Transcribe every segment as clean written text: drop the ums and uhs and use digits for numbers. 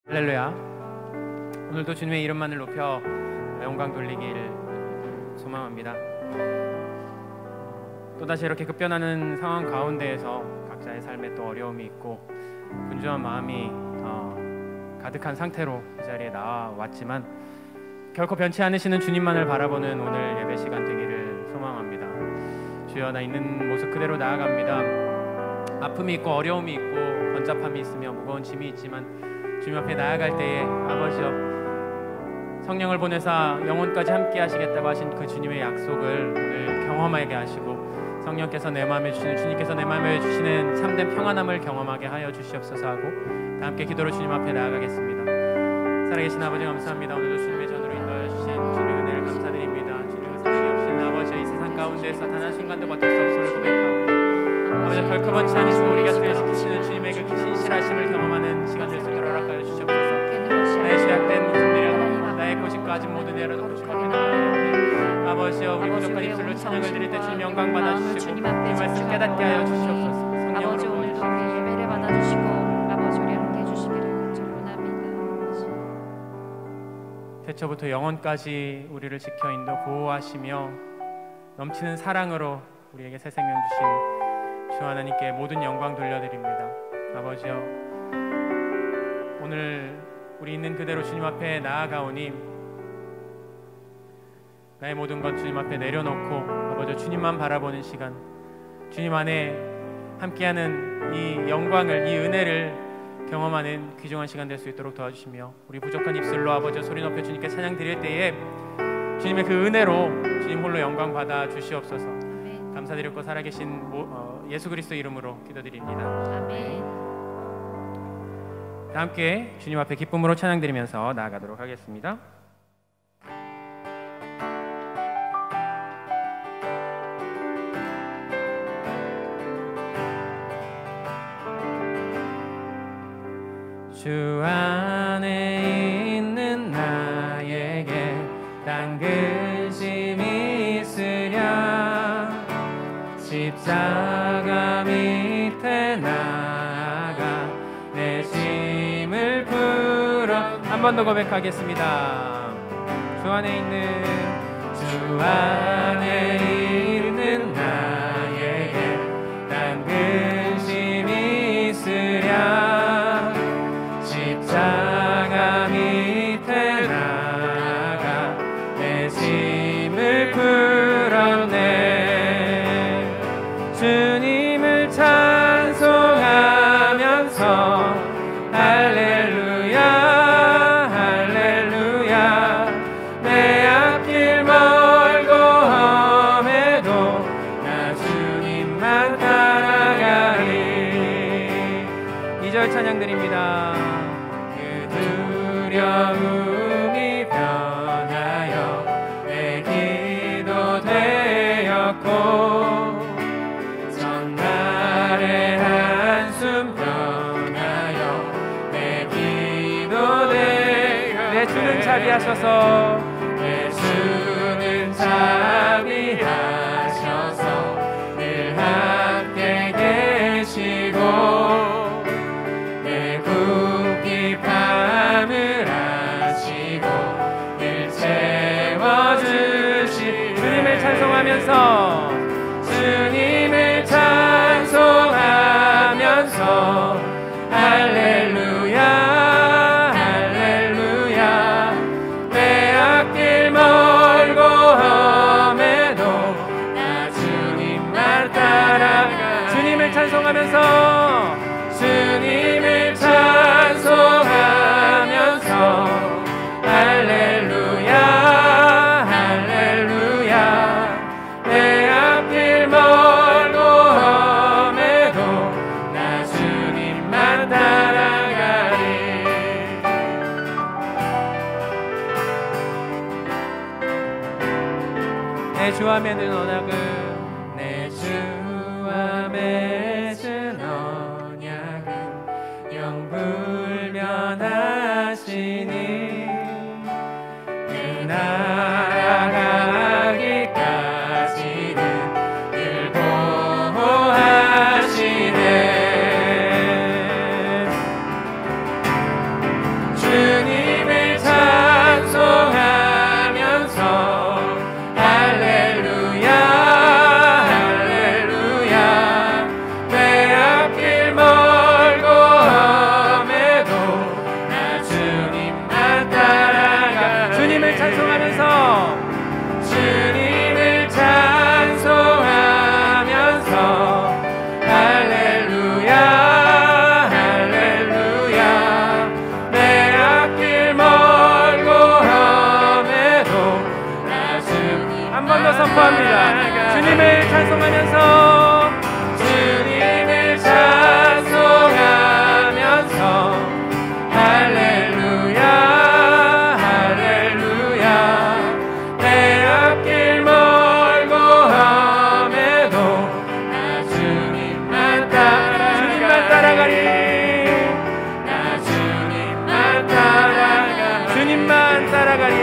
할렐루야. 오늘도 주님의 이름만을 높여 영광 돌리길 소망합니다. 또다시 이렇게 급변하는 상황 가운데에서 각자의 삶에 또 어려움이 있고 분주한 마음이 가득한 상태로 이 자리에 나왔지만 결코 변치 않으시는 주님만을 바라보는 오늘 예배 시간 되기를 소망합니다. 주여, 나 있는 모습 그대로 나아갑니다. 아픔이 있고 어려움이 있고 번잡함이 있으며 무거운 짐이 있지만 주님 앞에 나아갈 때에 아버지여, 성령을 보내사 영혼까지 함께 하시겠다고 하신 그 주님의 약속을 오늘 경험하게 하시고 성령께서 내 마음에 주시는, 주님께서 내 마음에 주시는 참된 평안함을 경험하게 하여 주시옵소서 하고 다 함께 기도로 주님 앞에 나아가겠습니다. 살아계신 아버지 감사합니다. 오늘도 주님의 전으로 인도하여 주신 주님의 은혜를 감사드립니다. 주님의 사랑이 없인 아버지의 이 세상 가운데에서 단 한 순간도 버틸 수 없음을 고백하오니 아버지, 결코 번치 않으시고 우리 곁에 지키시는 주님의 그 신실하심을 경험하는 시간 될 수 있도록 허락하여 주시옵소서. 나의 죄악된 모습 내려놓고 나의 고집과 아직 모두 내려놓고 주님 앞에 나아가오니 아버지여, 우리 부족한 입술로 찬양을 드릴 때 주님 영광 받아주시고 이 말씀 깨닫게 하여 주시옵소서. 아버지, 오늘도 우리 예배를 받아주시고 아버지, 우리 함께 해주시기를 원합니다. 태초부터 영원까지 우리를 지켜 인도 보호하시며 넘치는 사랑으로 우리에게 새 생명 주신 주 하나님께 모든 영광 돌려드립니다. 아버지여, 오늘 우리 있는 그대로 주님 앞에 나아가오니 나의 모든 것 주님 앞에 내려놓고 아버지 주님만 바라보는 시간, 주님 안에 함께하는 이 영광을, 이 은혜를 경험하는 귀중한 시간 될 수 있도록 도와주시며 우리 부족한 입술로 아버지 소리 높여 주님께 찬양 드릴 때에 주님의 그 은혜로 주님 홀로 영광 받아 주시옵소서. 아멘. 감사드렸고 살아계신 예수 그리스도 이름으로 기도드립니다. 아멘. 다 함께 주님 앞에 기쁨으로 찬양 드리면서 나아가도록 하겠습니다. 주 안에 있는 나에게 딴 근심이 있으랴 십자가 밑에 나아가 내 짐을 풀어 한 번 더 고백하겠습니다. 주 안에 있는 나에게 딴 근심이 있으랴 십자가 밑에 나아가 내 짐을 풀어내 주님을 찬송하면서 할렐루야 할렐루야 내 앞길 멀고 험해도 나 주님만 따라가리. 2절 찬양 드립니다. 두려움이 변하여 내 기도 되었고 전날의 한숨 변하여 내 기도 되었고 내 주는 자비하셔서 내 주는 자비하셔서 늘 함께 계시고 내 굽기 밤을 아시고 늘 채워주시 주님을 찬송하면서 주님을 찬송하면서 할렐루야 할렐루야 내 앞길 멀고 험해도 나 주님만 따라가 주님을 찬송하면서 주님을 찬송하면서 할렐루야 할렐루야 내 앞길 멀고 험해도 나 주님만 따라가리. 내 주와 맺은 언약은 내 주와 맺은 언약은 영불변하시니 그 나아가기까지는 늘 보호하시네. 선포합니다. 주님을 찬송하면서 주님을 찬송하면서 할렐루야 할렐루야 내 앞길 멀고 험해도 나 주님만 따라가리 나 주님만 따라가리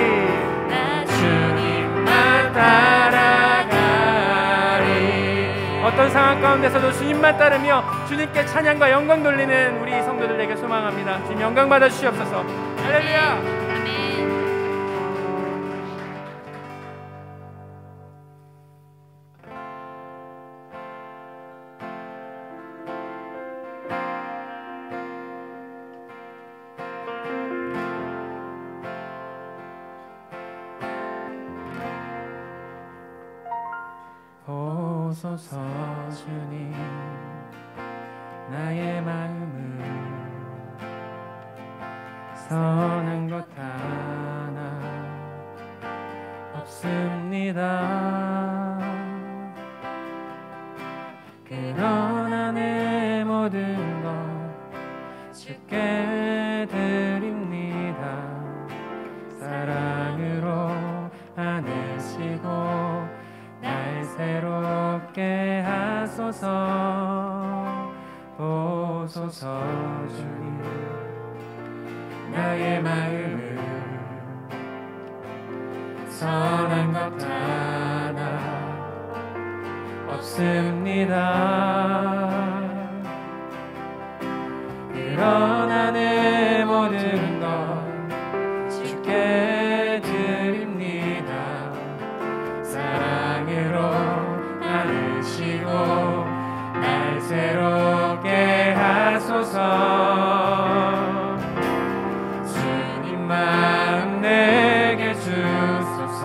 주님만 따라가리 어떤 상황 가운데서도 주님만 따르며 주님께 찬양과 영광 돌리는 우리 성도들 되게 소망합니다. 주님 영광 받아 주시옵소서. 할렐루야. 아멘. 보소서 주님 나의 마음은 선한 것 하나 없습니다. 그러나 내 모든 것 주께 드립니다. 사랑으로 안으시고 날 새롭게 하소서. 보소서 주님 나의 마음을 선한 것 하나 없습니다. 그러나 내 모든 것 주께 드립니다. 사랑으로 안으시고 날 새롭게 하소서. 주님 마음 내게 주소서.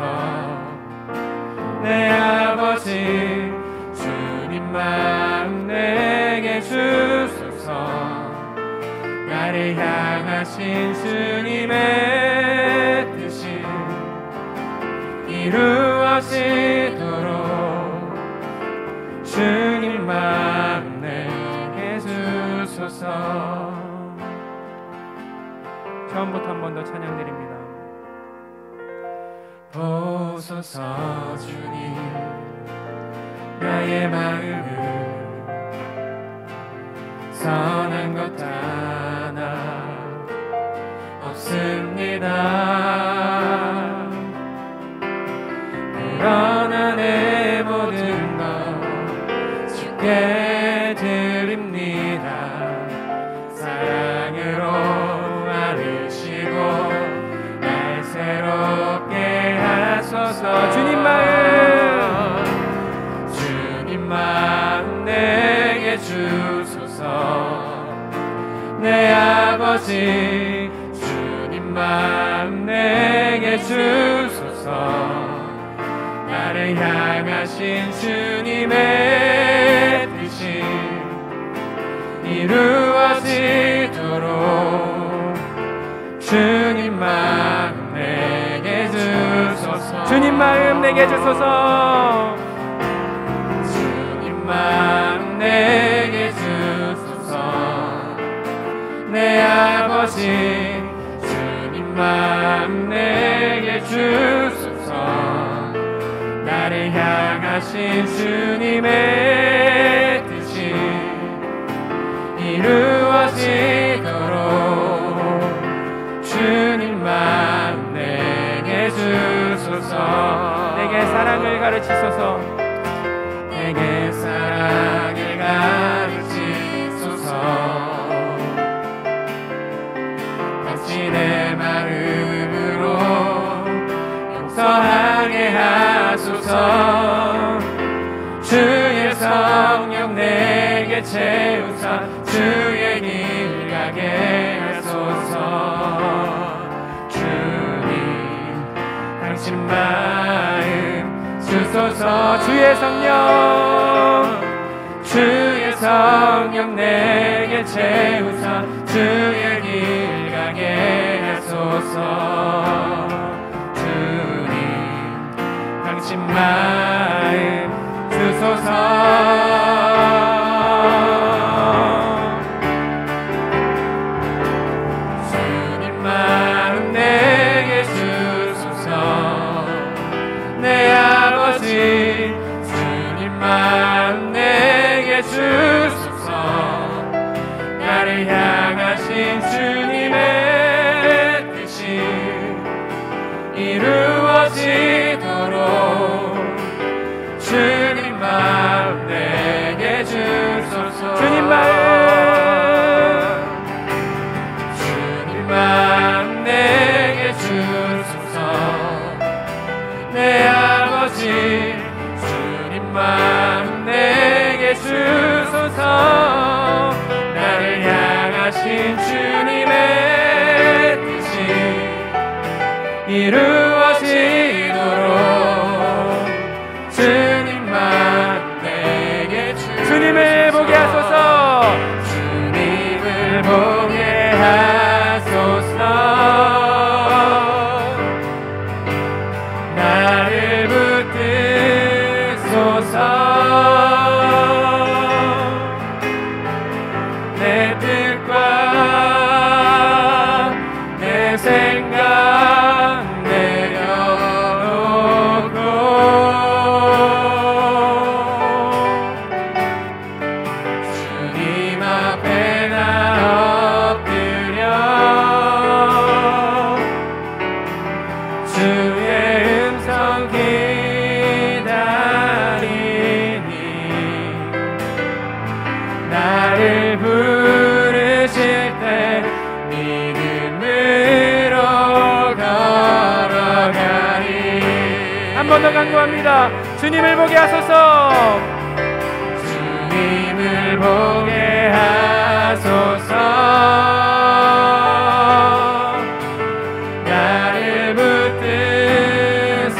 내 아버지 주님 마음 내게 주소서. 나를 향하신 주님의 뜻이 이루어지도록 주님 마음 내게 주소서. 처음부터 한 번 더 찬양드립니다. 보소서 주님 나의 마음을 선한 것 하나 없습니다. 그러나 내 모든 것 주께 드립니다. 사랑으로 안으시고 날 새롭게 하소서. 주님 마음 내게 주소서. 내 아버지 주님 마음 내게 주소서. 나를 향하신 주님의 뜻이 이루어지도록 주님 마음 내게 주소서. 주님 마음 내게 주소서. 주님 마음 내게 주소서. 내 아버지 주님 마음 내게 주소서. 나를 향하신 주님의 뜻이 이루어지도록 주님 마음 내게 주소서. 내게 사랑을 가르치소서. 내게 사랑을 가르치소서. 다시 내 마음으로 용서하게 하소서. 주의 성령 내게 채우사 주의 길 가게 하소서. 주님 당신 마음 주소서. 주의 성령 내게 채우사 주의 길 가게 하소서. 주님 당신 마음 주소서. 주님만 내게 주소서. 내 아버지 주님만 내게 주소서. 나를 향하신 주님의 뜻이 이루어지도록 주님만 내게 주소서. 주님만 내게 주소서. 내 아버지 주님만 내게 주소서. 나를 향하신 주님의 뜻이 이루어지도록 주님만 내게 주소서. 주님을 보게 하소서. 주님을 보게 하소서. 나를 붙드소서. 내 뜻과 내 생각 내려놓고 주님 앞에 나 엎드려 주의 음성 기다리니 나를 부르실 때 믿음으로 걸어가리. 한 번 더 강구합니다. 주님을 보게 하소서. 주님을 보게 하소서. 나를 붙드소서.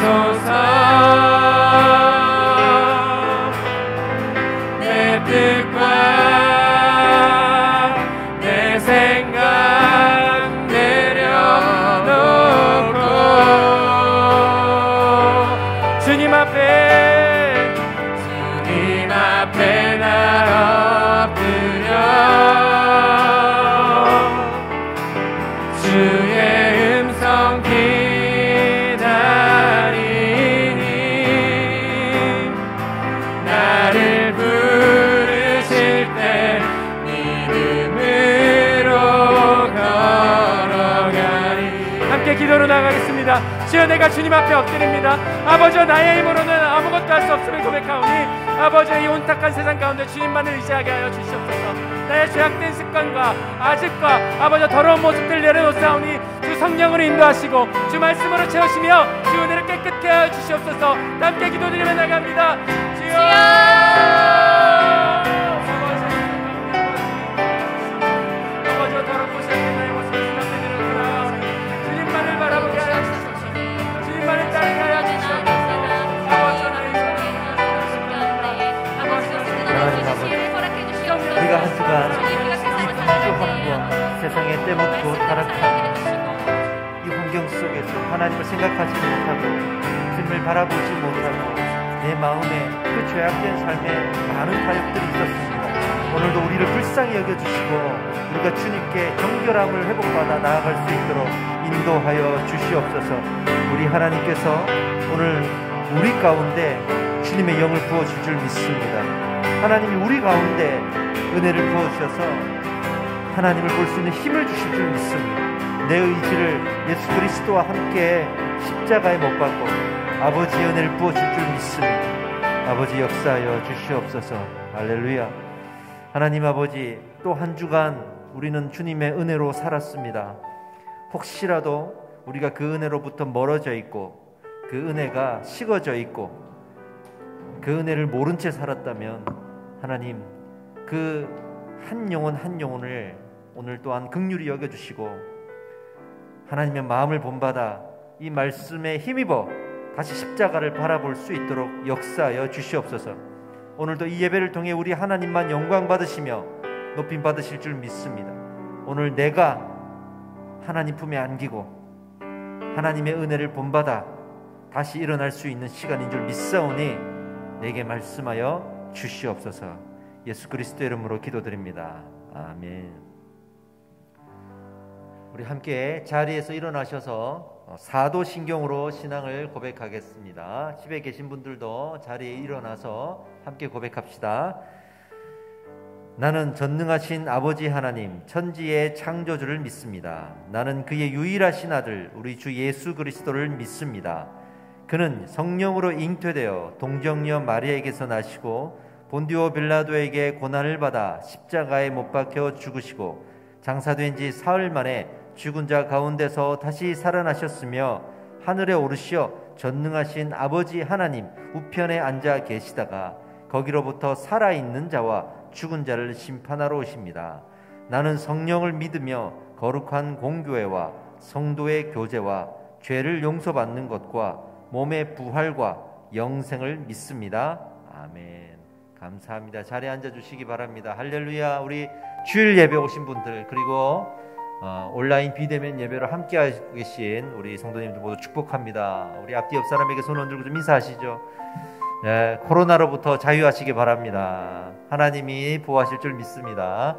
내 뜻과 내 생각 내려놓고 주님 앞에 나 엎드려 주의 음성 기다리니 나를 부르실 때 믿음으로 걸어가리. 함께 기도로 나가겠습니다. 주여, 내가 주님 앞에 엎드립니다. 아버지여, 나의 힘으로는 아무것도 할 수 없음을 고백하오니 아버지의 이 온탁한 세상 가운데 주님만을 의지하게 하여 주시옵소서. 나의 죄악된 습관과 아집과 아버지여 더러운 모습들 내려놓사오니 주 성령으로 인도하시고 주 말씀으로 채우시며 주 은혜를 깨끗게 하여 주시옵소서. 함께 기도드리며 나갑니다. 주여, 아버지여 더럽고 쇠약한 나의 모습을 주님 앞에 내려놓으라. 주님만을 바라보게 하여 주시옵소서. 주님만을 따르게 하여 주시옵소서. 우리가 한 주간 이 분주함과 세상에 때묻고 타락한 이 환경 속에서 하나님을 생각하지 못하고 주님을 바라보지 못하고 내 마음에 그 죄악된 삶에 많은 타협들이 있었습니다. 오늘도 우리를 불쌍히 여겨주시고 우리가 주님께 정결함을 회복받아 나아갈 수 있도록 인도하여 주시옵소서. 우리 하나님께서 오늘 우리 가운데 주님의 영을 부어줄 줄 믿습니다. 하나님이 우리 가운데 은혜를 부어주셔서 하나님을 볼 수 있는 힘을 주실 줄 믿습니다. 내 의지를 예수 그리스도와 함께 십자가에 못 박고 아버지의 은혜를 부어줄 줄 믿습니다. 아버지 역사하여 주시옵소서. 할렐루야. 하나님 아버지, 또 한 주간 우리는 주님의 은혜로 살았습니다. 혹시라도 우리가 그 은혜로부터 멀어져 있고 그 은혜가 식어져 있고 그 은혜를 모른 채 살았다면 하나님, 그 한 영혼 한 영혼을 오늘 또한 긍휼히 여겨주시고 하나님의 마음을 본받아 이 말씀에 힘입어 다시 십자가를 바라볼 수 있도록 역사하여 주시옵소서. 오늘도 이 예배를 통해 우리 하나님만 영광 받으시며 높임 받으실 줄 믿습니다. 오늘 내가 하나님 품에 안기고 하나님의 은혜를 본받아 다시 일어날 수 있는 시간인 줄 믿사오니 내게 말씀하여 주시옵소서. 예수 그리스도 이름으로 기도드립니다. 아멘. 우리 함께 자리에서 일어나셔서 사도신경으로 신앙을 고백하겠습니다. 집에 계신 분들도 자리에 일어나서 함께 고백합시다. 나는 전능하신 아버지 하나님, 천지의 창조주를 믿습니다. 나는 그의 유일하신 아들, 우리 주 예수 그리스도를 믿습니다. 그는 성령으로 잉태되어 동정녀 마리아에게서 나시고 본디오 빌라도에게 고난을 받아 십자가에 못 박혀 죽으시고 장사된 지 사흘 만에 죽은 자 가운데서 다시 살아나셨으며 하늘에 오르시어 전능하신 아버지 하나님 우편에 앉아 계시다가 거기로부터 살아있는 자와 죽은 자를 심판하러 오십니다. 나는 성령을 믿으며 거룩한 공교회와 성도의 교제와 죄를 용서받는 것과 몸의 부활과 영생을 믿습니다. 아멘. 감사합니다. 자리에 앉아주시기 바랍니다. 할렐루야. 우리 주일 예배 오신 분들, 그리고 온라인 비대면 예배로 함께하고 계신 우리 성도님들 모두 축복합니다. 우리 앞뒤 옆 사람에게 손 흔들고 좀 인사하시죠. 네, 코로나로부터 자유하시기 바랍니다. 하나님이 보호하실 줄 믿습니다.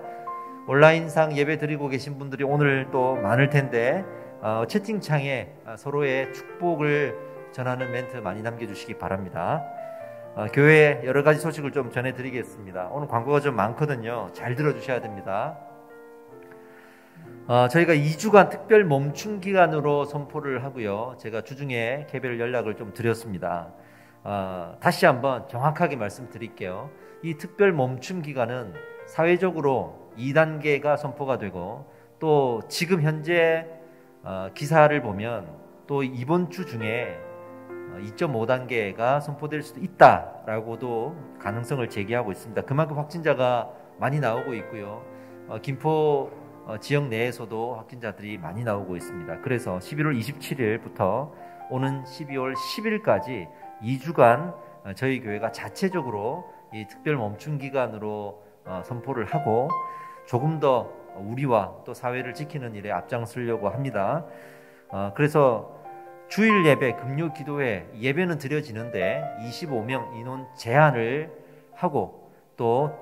온라인상 예배 드리고 계신 분들이 오늘 또 많을 텐데 채팅창에 서로의 축복을 전하는 멘트 많이 남겨주시기 바랍니다. 교회 여러 가지 소식을 좀 전해드리겠습니다. 오늘 광고가 좀 많거든요. 잘 들어주셔야 됩니다. 저희가 2주간 특별 멈춤 기간으로 선포를 하고요. 제가 주중에 개별 연락을 좀 드렸습니다. 다시 한번 정확하게 말씀드릴게요. 이 특별 멈춤 기간은 사회적으로 2단계가 선포가 되고 또 지금 현재 기사를 보면 또 이번 주 중에 2.5단계가 선포될 수도 있다라고도 가능성을 제기하고 있습니다. 그만큼 확진자가 많이 나오고 있고요. 김포 지역 내에서도 확진자들이 많이 나오고 있습니다. 그래서 11월 27일부터 오는 12월 10일까지 2주간 저희 교회가 자체적으로 이 특별 멈춤 기간으로 선포를 하고 조금 더 우리와 또 사회를 지키는 일에 앞장서려고 합니다. 그래서 주일 예배, 금요 기도회 예배는 드려지는데 25명 인원 제한을 하고 또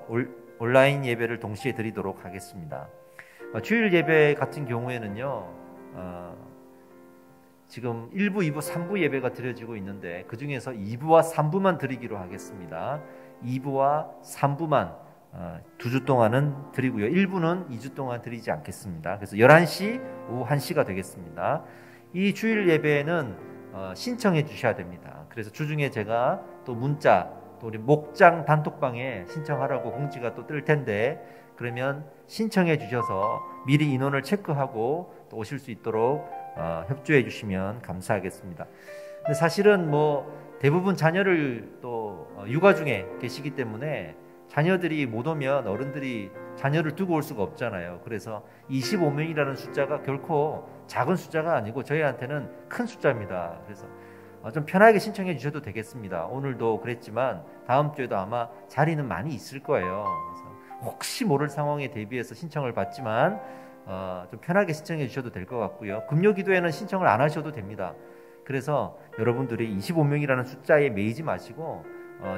온라인 예배를 동시에 드리도록 하겠습니다. 주일 예배 같은 경우에는요, 지금 1부, 2부, 3부 예배가 드려지고 있는데 그 중에서 2부와 3부만 드리기로 하겠습니다. 2부와 3부만 2주 동안은 드리고요. 1부는 2주 동안 드리지 않겠습니다. 그래서 11시, 오후 1시가 되겠습니다. 이 주일 예배는 신청해 주셔야 됩니다. 그래서 주중에 제가 또 문자, 또 우리 목장 단톡방에 신청하라고 공지가 또 뜰 텐데 그러면 신청해 주셔서 미리 인원을 체크하고 또 오실 수 있도록 협조해 주시면 감사하겠습니다. 근데 사실은 대부분 자녀를 또 육아 중에 계시기 때문에 자녀들이 못 오면 어른들이 자녀를 두고 올 수가 없잖아요. 그래서 25명이라는 숫자가 결코 작은 숫자가 아니고 저희한테는 큰 숫자입니다. 그래서 좀 편하게 신청해 주셔도 되겠습니다. 오늘도 그랬지만 다음 주에도 아마 자리는 많이 있을 거예요. 그래서 혹시 모를 상황에 대비해서 신청을 받지만 좀 편하게 신청해 주셔도 될 것 같고요. 금요 기도에는 신청을 안 하셔도 됩니다. 그래서 여러분들이 25명이라는 숫자에 매이지 마시고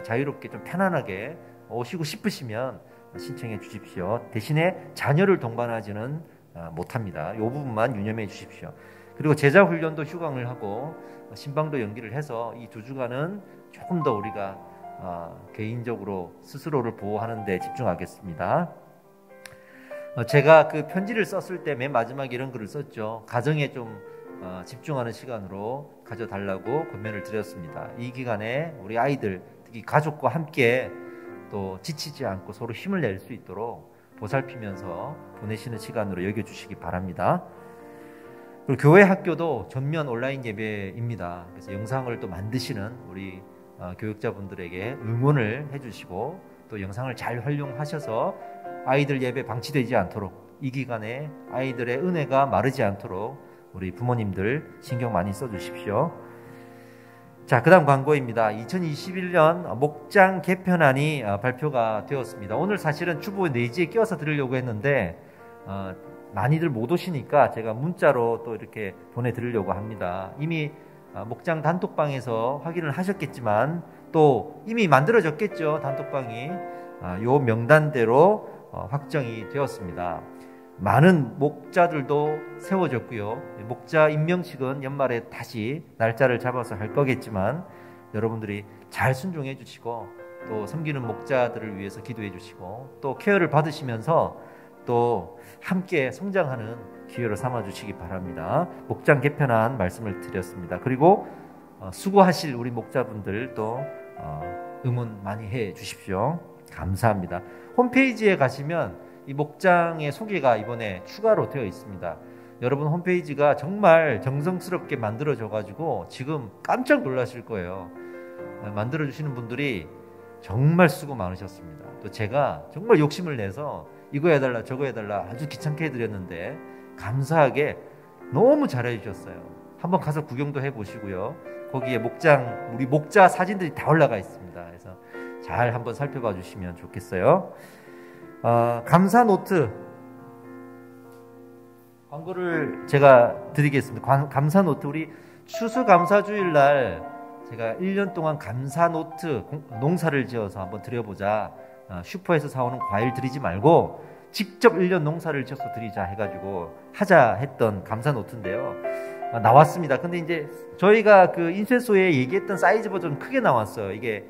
자유롭게 좀 편안하게 오시고 싶으시면 신청해 주십시오. 대신에 자녀를 동반하지는 못합니다. 이 부분만 유념해 주십시오. 그리고 제자 훈련도 휴강을 하고 신방도 연기를 해서 이 2주간은 조금 더 우리가 개인적으로 스스로를 보호하는 데 집중하겠습니다. 제가 그 편지를 썼을 때 맨 마지막에 이런 글을 썼죠. 가정에 좀 집중하는 시간으로 가져달라고 권면을 드렸습니다. 이 기간에 우리 아이들, 특히 가족과 함께 또 지치지 않고 서로 힘을 낼 수 있도록 보살피면서 보내시는 시간으로 여겨주시기 바랍니다. 그리고 교회 학교도 전면 온라인 예배입니다. 그래서 영상을 또 만드시는 우리 교육자분들에게 응원을 해주시고 또 영상을 잘 활용하셔서 아이들 예배 방치되지 않도록 이 기간에 아이들의 은혜가 마르지 않도록 우리 부모님들 신경 많이 써주십시오. 자, 그 다음 광고입니다. 2021년 목장 개편안이 발표가 되었습니다. 오늘 사실은 주보 내지에 끼워서 드리려고 했는데 많이들 못 오시니까 제가 문자로 또 이렇게 보내드리려고 합니다. 이미 목장 단톡방에서 확인을 하셨겠지만 또 이미 만들어졌겠죠. 단톡방이 요 명단대로 확정이 되었습니다. 많은 목자들도 세워졌고요. 목자 임명식은 연말에 다시 날짜를 잡아서 할 거겠지만 여러분들이 잘 순종해 주시고 또 섬기는 목자들을 위해서 기도해 주시고 또 케어를 받으시면서 또 함께 성장하는 기회로 삼아 주시기 바랍니다. 목장 개편한 말씀을 드렸습니다. 그리고 수고하실 우리 목자분들도 응원 많이 해 주십시오. 감사합니다. 홈페이지에 가시면 이 목장의 소개가 이번에 추가로 되어 있습니다. 여러분 홈페이지가 정말 정성스럽게 만들어져 가지고 지금 깜짝 놀라실 거예요. 만들어 주시는 분들이 정말 수고 많으셨습니다. 또 제가 정말 욕심을 내서 이거 해달라 저거 해달라 아주 귀찮게 해드렸는데 감사하게 너무 잘해 주셨어요. 한번 가서 구경도 해보시고요. 거기에 목장 우리 목자 사진들이 다 올라가 있습니다. 그래서 잘 한번 살펴봐 주시면 좋겠어요. 감사 노트 광고를 제가 드리겠습니다. 감사 노트 우리 추수감사주일날 제가 1년 동안 감사 노트 농사를 지어서 한번 드려보자. 슈퍼에서 사오는 과일 드리지 말고 직접 1년 농사를 지어서 드리자 해가지고 하자 했던 감사 노트인데요. 나왔습니다. 근데 이제 저희가 그 인쇄소에 얘기했던 사이즈보다 좀 크게 나왔어요. 이게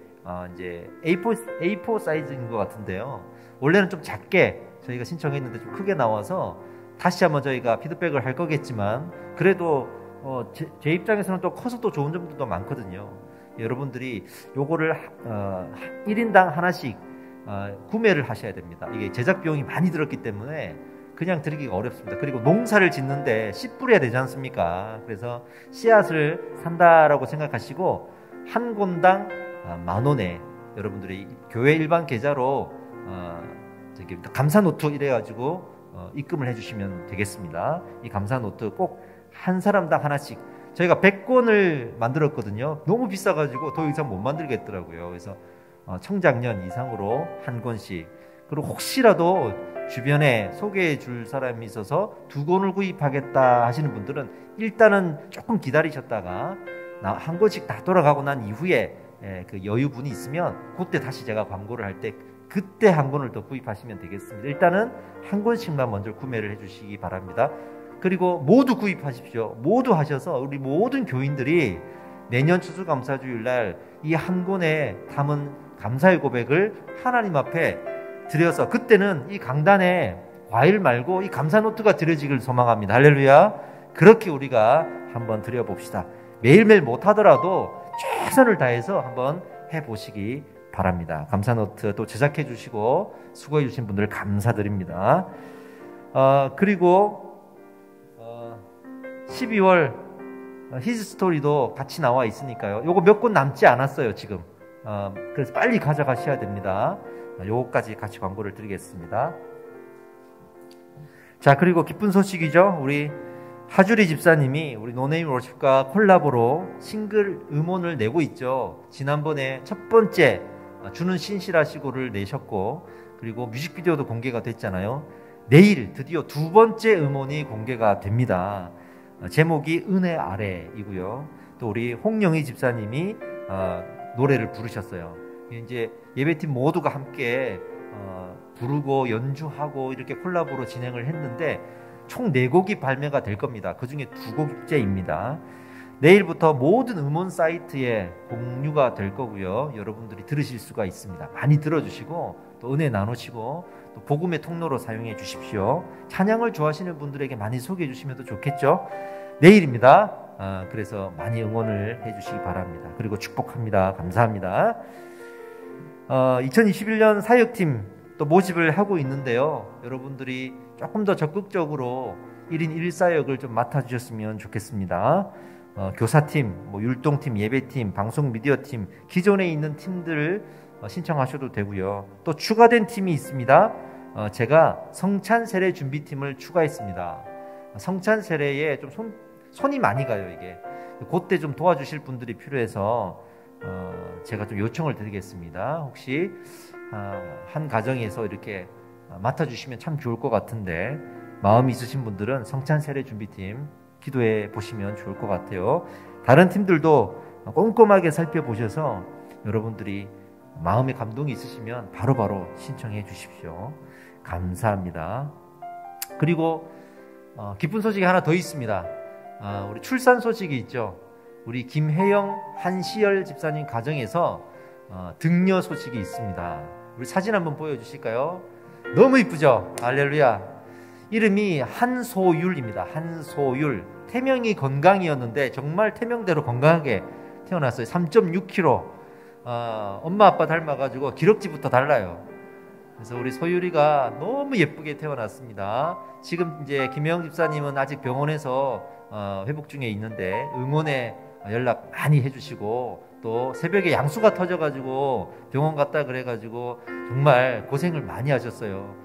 이제 A4 사이즈인 것 같은데요. 원래는 좀 작게 저희가 신청했는데 좀 크게 나와서 다시 한번 저희가 피드백을 할 거겠지만 그래도 제 입장에서는 또 커서 또 좋은 점도 많거든요. 여러분들이 요거를 1인당 하나씩 구매를 하셔야 됩니다. 이게 제작 비용이 많이 들었기 때문에 그냥 드리기가 어렵습니다. 그리고 농사를 짓는데 씨 뿌려야 되지 않습니까? 그래서 씨앗을 산다라고 생각하시고 한 권당 10,000원에 여러분들이 교회 일반 계좌로 감사 노트 이래가지고 입금을 해주시면 되겠습니다. 이 감사 노트 꼭 한 사람당 하나씩 저희가 100권을 만들었거든요. 너무 비싸가지고 더 이상 못 만들겠더라고요. 그래서 청작년 이상으로 한 권씩 그리고 혹시라도 주변에 소개해 줄 사람이 있어서 2권을 구입하겠다 하시는 분들은 일단은 조금 기다리셨다가 한 권씩 다 돌아가고 난 이후에 그 여유분이 있으면 그때 다시 제가 광고를 할 때 그때 한 권을 더 구입하시면 되겠습니다. 일단은 한 권씩만 먼저 구매를 해주시기 바랍니다. 그리고 모두 구입하십시오. 모두 하셔서 우리 모든 교인들이 내년 추수감사주일날 이 한 권에 담은 감사의 고백을 하나님 앞에 드려서 그때는 이 강단에 과일 말고 이 감사 노트가 드려지길 소망합니다. 할렐루야. 그렇게 우리가 한번 드려봅시다. 매일매일 못하더라도 최선을 다해서 한번 해보시기 바랍니다. 감사 노트 또 제작해 주시고 수고해 주신 분들 감사드립니다. 그리고 12월 히즈 스토리도 같이 나와 있으니까요. 요거 몇 권 남지 않았어요 지금. 그래서 빨리 가져가셔야 됩니다. 요거까지 같이 광고를 드리겠습니다. 자, 그리고 기쁜 소식이죠. 우리 하주리 집사님이 우리 노네임 워십과 콜라보로 싱글 음원을 내고 있죠. 지난번에 첫 번째 주는 신실하시고를 내셨고 그리고 뮤직비디오도 공개가 됐잖아요. 내일 드디어 두 번째 음원이 공개가 됩니다. 제목이 은혜 아래이고요. 또 우리 홍영희 집사님이 노래를 부르셨어요. 이제 예배팀 모두가 함께 부르고 연주하고 이렇게 콜라보로 진행을 했는데 총 4곡이 발매가 될 겁니다. 그 중에 2곡째입니다. 내일부터 모든 음원 사이트에 공유가 될 거고요. 여러분들이 들으실 수가 있습니다. 많이 들어주시고 또 은혜 나누시고 또 복음의 통로로 사용해 주십시오. 찬양을 좋아하시는 분들에게 많이 소개해 주시면 더 좋겠죠. 내일입니다. 그래서 많이 응원을 해 주시기 바랍니다. 그리고 축복합니다. 감사합니다. 2021년 사역팀 또 모집을 하고 있는데요. 여러분들이 조금 더 적극적으로 1인 1사역을 좀 맡아주셨으면 좋겠습니다. 교사팀, 율동팀, 예배팀, 방송 미디어팀, 기존에 있는 팀들을 신청하셔도 되고요. 또 추가된 팀이 있습니다. 제가 성찬 세례 준비팀을 추가했습니다. 성찬 세례에 좀 손이 많이 가요, 이게. 그때 좀 도와주실 분들이 필요해서 제가 좀 요청을 드리겠습니다. 혹시 한 가정에서 이렇게 맡아주시면 참 좋을 것 같은데 마음이 있으신 분들은 성찬 세례 준비팀 기도해 보시면 좋을 것 같아요. 다른 팀들도 꼼꼼하게 살펴보셔서 여러분들이 마음의 감동이 있으시면 바로바로 신청해 주십시오. 감사합니다. 그리고 기쁜 소식이 하나 더 있습니다. 우리 출산 소식이 있죠. 우리 김혜영 한시열 집사님 가정에서 등녀 소식이 있습니다. 우리 사진 한번 보여주실까요? 너무 이쁘죠? 할렐루야. 이름이 한소율입니다. 한소율. 태명이 건강이었는데 정말 태명대로 건강하게 태어났어요. 3.6kg. 엄마 아빠 닮아가지고 기럭지부터 달라요. 그래서 우리 소율이가 너무 예쁘게 태어났습니다. 지금 이제 김혜영 집사님은 아직 병원에서 회복 중에 있는데 응원에 연락 많이 해주시고, 또 새벽에 양수가 터져가지고 병원 갔다 그래가지고 정말 고생을 많이 하셨어요.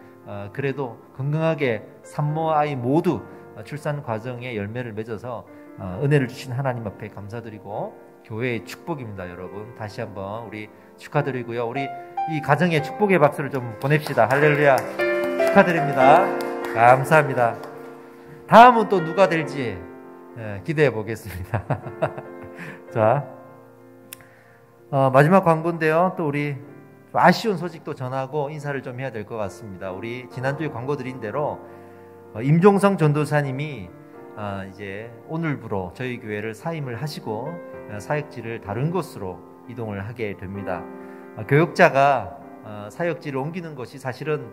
그래도 건강하게 산모 아이 모두 출산 과정에 열매를 맺어서 은혜를 주신 하나님 앞에 감사드리고 교회의 축복입니다. 여러분 다시 한번 우리 축하드리고요. 우리 이 가정에 축복의 박수를 좀 보냅시다. 할렐루야. 축하드립니다. 감사합니다. 다음은 또 누가 될지 기대해 보겠습니다. 자, 마지막 광고인데요. 또 우리 아쉬운 소식도 전하고 인사를 좀 해야 될 것 같습니다. 우리 지난주에 광고 드린 대로 임종성 전도사님이 이제 오늘부로 저희 교회를 사임을 하시고 사역지를 다른 곳으로 이동을 하게 됩니다. 교역자가 사역지를 옮기는 것이 사실은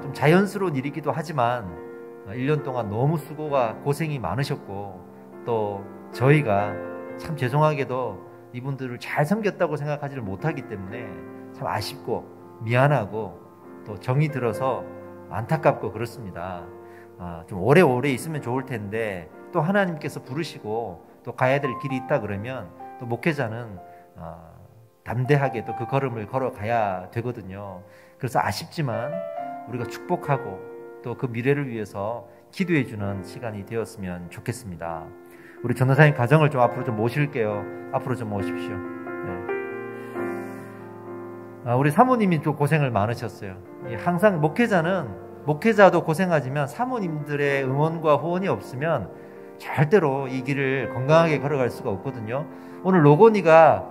좀 자연스러운 일이기도 하지만 1년 동안 너무 수고가 고생이 많으셨고, 또 저희가 참 죄송하게도 이분들을 잘 섬겼다고 생각하지를 못하기 때문에 참 아쉽고 미안하고 또 정이 들어서 안타깝고 그렇습니다. 좀 오래오래 있으면 좋을 텐데 또 하나님께서 부르시고 또 가야 될 길이 있다 그러면 또 목회자는 담대하게 또 그 걸음을 걸어가야 되거든요. 그래서 아쉽지만 우리가 축복하고 또 그 미래를 위해서 기도해 주는 시간이 되었으면 좋겠습니다. 우리 전도사님 가정을 좀 앞으로 좀 모실게요. 앞으로 좀 모십시오. 네. 우리 사모님이 좀 고생을 많으셨어요. 항상 목회자도 고생하지만 사모님들의 응원과 후원이 없으면 절대로 이 길을 건강하게 걸어갈 수가 없거든요. 오늘 로건이가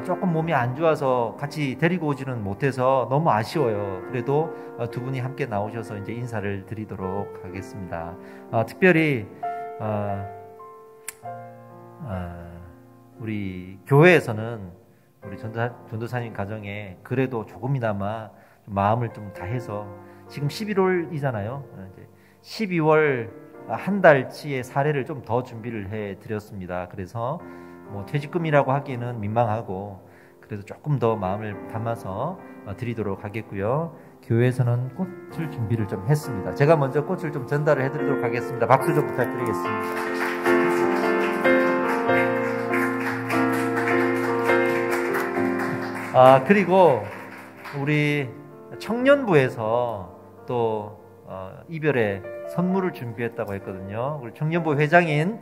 조금 몸이 안 좋아서 같이 데리고 오지는 못해서 너무 아쉬워요. 그래도 두 분이 함께 나오셔서 이제 인사를 드리도록 하겠습니다. 특별히 우리 교회에서는 우리 전도사님 가정에 그래도 조금이나마 좀 마음을 좀 다해서, 지금 11월이잖아요. 이제 12월 한 달치의 사례를 좀 더 준비를 해 드렸습니다. 그래서 뭐 퇴직금이라고 하기에는 민망하고 그래도 조금 더 마음을 담아서 드리도록 하겠고요. 교회에서는 꽃을 준비를 좀 했습니다. 제가 먼저 꽃을 좀 전달을 해드리도록 하겠습니다. 박수 좀 부탁드리겠습니다. 그리고 우리 청년부에서 또 이별의 선물을 준비했다고 했거든요. 우리 청년부 회장인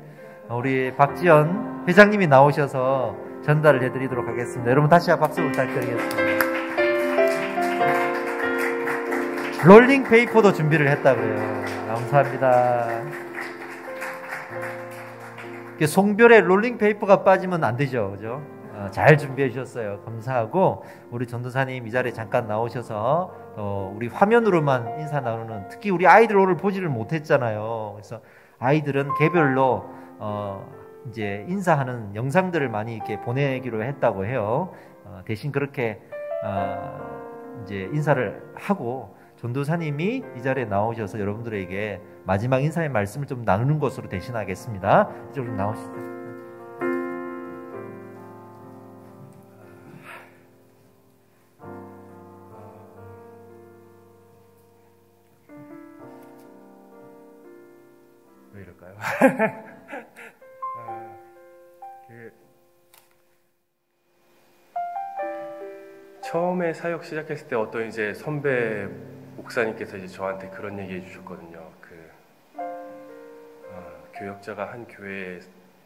우리 박지연 회장님이 나오셔서 전달을 해드리도록 하겠습니다. 여러분 다시 한번 박수 부탁드리겠습니다. 롤링 페이퍼도 준비를 했다고요. 감사합니다. 송별에 롤링 페이퍼가 빠지면 안 되죠, 그죠? 잘 준비해 주셨어요. 감사하고 우리 전도사님 이 자리에 잠깐 나오셔서 우리 화면으로만 인사 나누는, 특히 우리 아이들 오늘 보지를 못했잖아요. 그래서 아이들은 개별로 이제 인사하는 영상들을 많이 이렇게 보내기로 했다고 해요. 대신 그렇게 이제 인사를 하고 전도사님이 이 자리에 나오셔서 여러분들에게 마지막 인사의 말씀을 좀 나누는 것으로 대신하겠습니다. 이쪽으로 좀 나오시죠. 왜 이럴까요? 처음에 사역 시작했을 때 어떤 이제 선배 목사님께서 이제 저한테 그런 얘기 해주셨거든요. 교역자가 한 교회에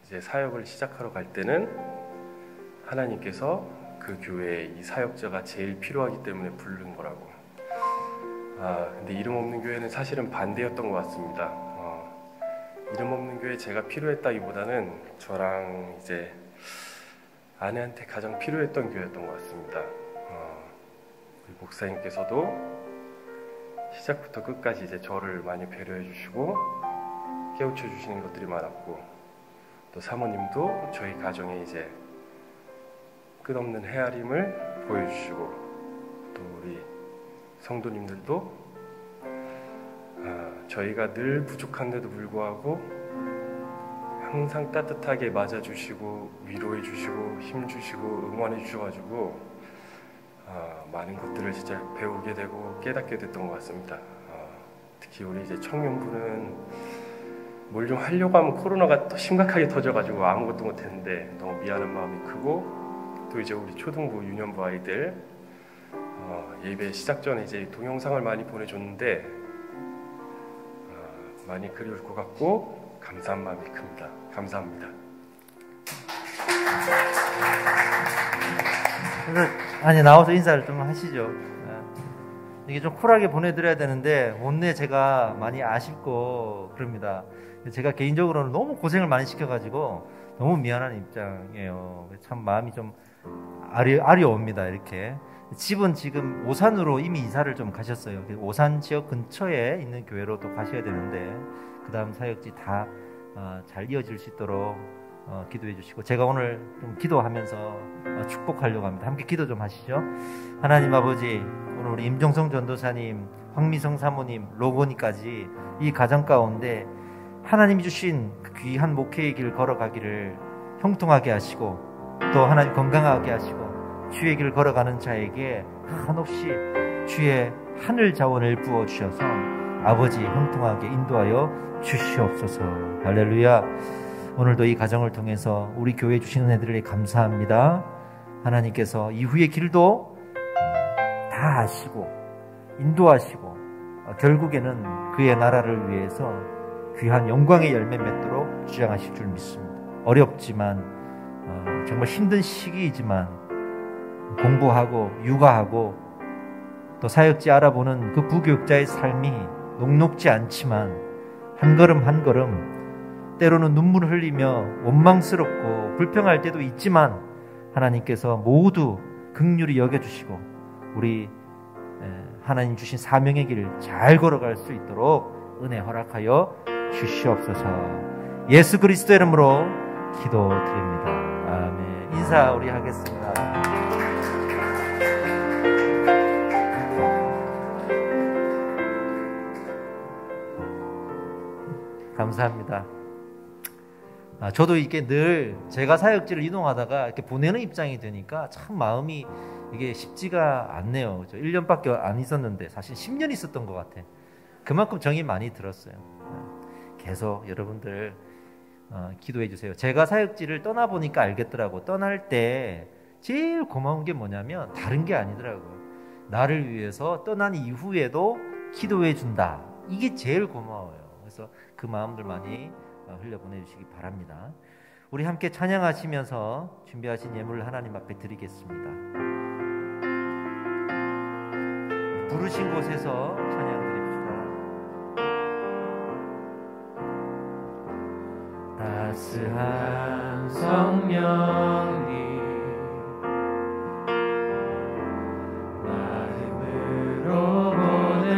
이제 사역을 시작하러 갈 때는 하나님께서 그 교회에 이 사역자가 제일 필요하기 때문에 부른 거라고. 근데 이름 없는 교회는 사실은 반대였던 것 같습니다. 이름 없는 교회 제가 필요했다기보다는 저랑 이제 아내한테 가장 필요했던 교회였던 것 같습니다. 우리 목사님께서도 시작부터 끝까지 이제 저를 많이 배려해 주시고 깨우쳐 주시는 것들이 많았고, 또 사모님도 저희 가정에 이제 끝없는 헤아림을 보여주시고, 또 우리 성도님들도 저희가 늘 부족한데도 불구하고 항상 따뜻하게 맞아주시고 위로해 주시고 힘 주시고 응원해 주셔가지고 많은 것들을 진짜 배우게 되고 깨닫게 됐던 것 같습니다. 특히 우리 이제 청년부는 뭘 좀 하려고 하면 코로나가 또 심각하게 터져가지고 아무것도 못했는데 너무 미안한 마음이 크고, 또 이제 우리 초등부 유년부 아이들 예배 시작 전에 이제 동영상을 많이 보내줬는데 많이 그리울 것 같고 감사한 마음이 큽니다. 감사합니다. 그래서 아니 나와서 인사를 좀 하시죠. 이게 좀 쿨하게 보내드려야 되는데 못내 제가 많이 아쉽고 그럽니다. 제가 개인적으로는 너무 고생을 많이 시켜가지고 너무 미안한 입장이에요. 참 마음이 좀 아려옵니다. 이렇게 집은 지금 오산으로 이미 이사를 좀 가셨어요. 오산 지역 근처에 있는 교회로 또 가셔야 되는데 그 다음 사역지 다 잘 이어질 수 있도록 기도해 주시고, 제가 오늘 좀 기도하면서 축복하려고 합니다. 함께 기도 좀 하시죠. 하나님 아버지, 오늘 우리 임종성 전도사님, 황미성 사모님, 로고니까지 이 가정 가운데 하나님이 주신 그 귀한 목회의 길 걸어가기를 형통하게 하시고, 또 하나님 건강하게 하시고, 주의 길 걸어가는 자에게 한없이 주의 하늘 자원을 부어 주셔서 아버지 형통하게 인도하여 주시옵소서. 할렐루야. 오늘도 이 가정을 통해서 우리 교회 주시는 은혜들에 감사합니다. 하나님께서 이후의 길도 다 아시고 인도하시고 결국에는 그의 나라를 위해서 귀한 영광의 열매 맺도록 주장하실 줄 믿습니다. 어렵지만 정말 힘든 시기이지만 공부하고 육아하고 또 사역지 알아보는 그 부교육자의 삶이 녹록지 않지만 한 걸음 한 걸음 때로는 눈물을 흘리며 원망스럽고 불평할 때도 있지만 하나님께서 모두 긍휼히 여겨주시고 우리 하나님 주신 사명의 길을 잘 걸어갈 수 있도록 은혜 허락하여 주시옵소서. 예수 그리스도 이름으로 기도드립니다. 아멘. 인사 우리 하겠습니다. 감사합니다. 저도 이게 늘 제가 사역지를 이동하다가 이렇게 보내는 입장이 되니까 참 마음이 이게 쉽지가 않네요. 1년밖에 안 있었는데 사실 10년 있었던 것 같아. 그만큼 정이 많이 들었어요. 계속 여러분들 기도해 주세요. 제가 사역지를 떠나보니까 알겠더라고. 떠날 때 제일 고마운 게 뭐냐면 다른 게 아니더라고요. 나를 위해서 떠난 이후에도 기도해 준다. 이게 제일 고마워요. 그래서 그 마음들 많이 흘려보내주시기 바랍니다. 우리 함께 찬양하시면서 준비하신 예물을 하나님 앞에 드리겠습니다. 부르신 곳에서 찬양 드립시다. 따스한 성령님 마음으로 보내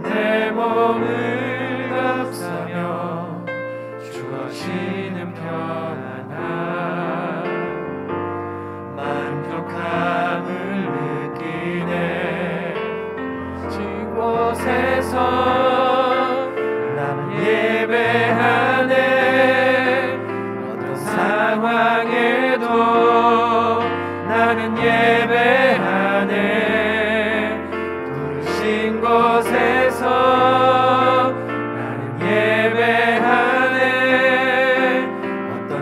내 몸을 감싸며 주어지는 평안함 만족함을 느끼네. 이곳에서 나는 예배하네. 어떤 상황에도 나는 예배하네. 부르신 곳에서 예배하네. 어떤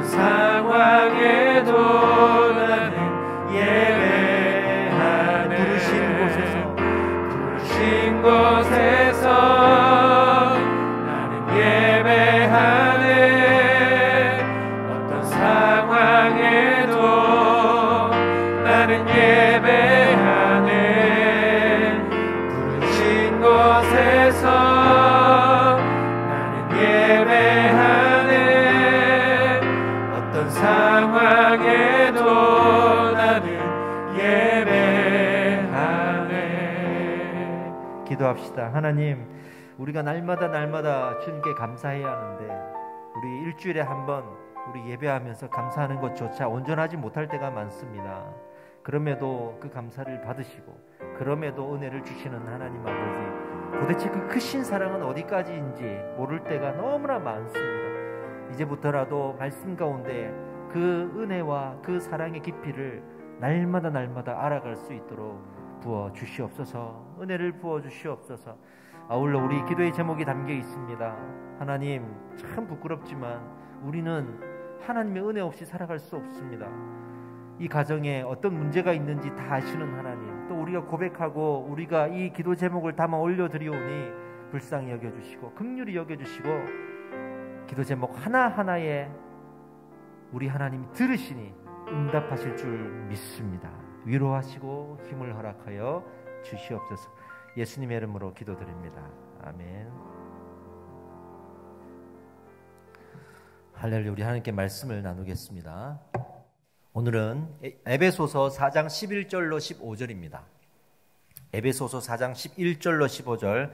기도합시다. 하나님, 우리가 날마다 주님께 감사해야 하는데 우리 일주일에 한 번 우리 예배하면서 감사하는 것조차 온전하지 못할 때가 많습니다. 그럼에도 그 감사를 받으시고 그럼에도 은혜를 주시는 하나님 아버지, 도대체 그 크신 사랑은 어디까지인지 모를 때가 너무나 많습니다. 이제부터라도 말씀 가운데 그 은혜와 그 사랑의 깊이를 날마다 알아갈 수 있도록 부어 주시옵소서. 은혜를 부어 주시옵소서. 아울러 우리 기도의 제목이 담겨 있습니다. 하나님, 참 부끄럽지만 우리는 하나님의 은혜 없이 살아갈 수 없습니다. 이 가정에 어떤 문제가 있는지 다 아시는 하나님, 또 우리가 고백하고 우리가 이 기도 제목을 담아 올려드리오니 불쌍히 여겨주시고 긍휼히 여겨주시고 기도 제목 하나하나에 우리 하나님이 들으시니 응답하실 줄 믿습니다. 위로하시고 힘을 허락하여 주시옵소서. 예수님의 이름으로 기도드립니다. 아멘. 할렐루야. 우리 하나님께 말씀을 나누겠습니다. 오늘은 에베소서 4장 11절로 15절입니다. 에베소서 4장 11절로 15절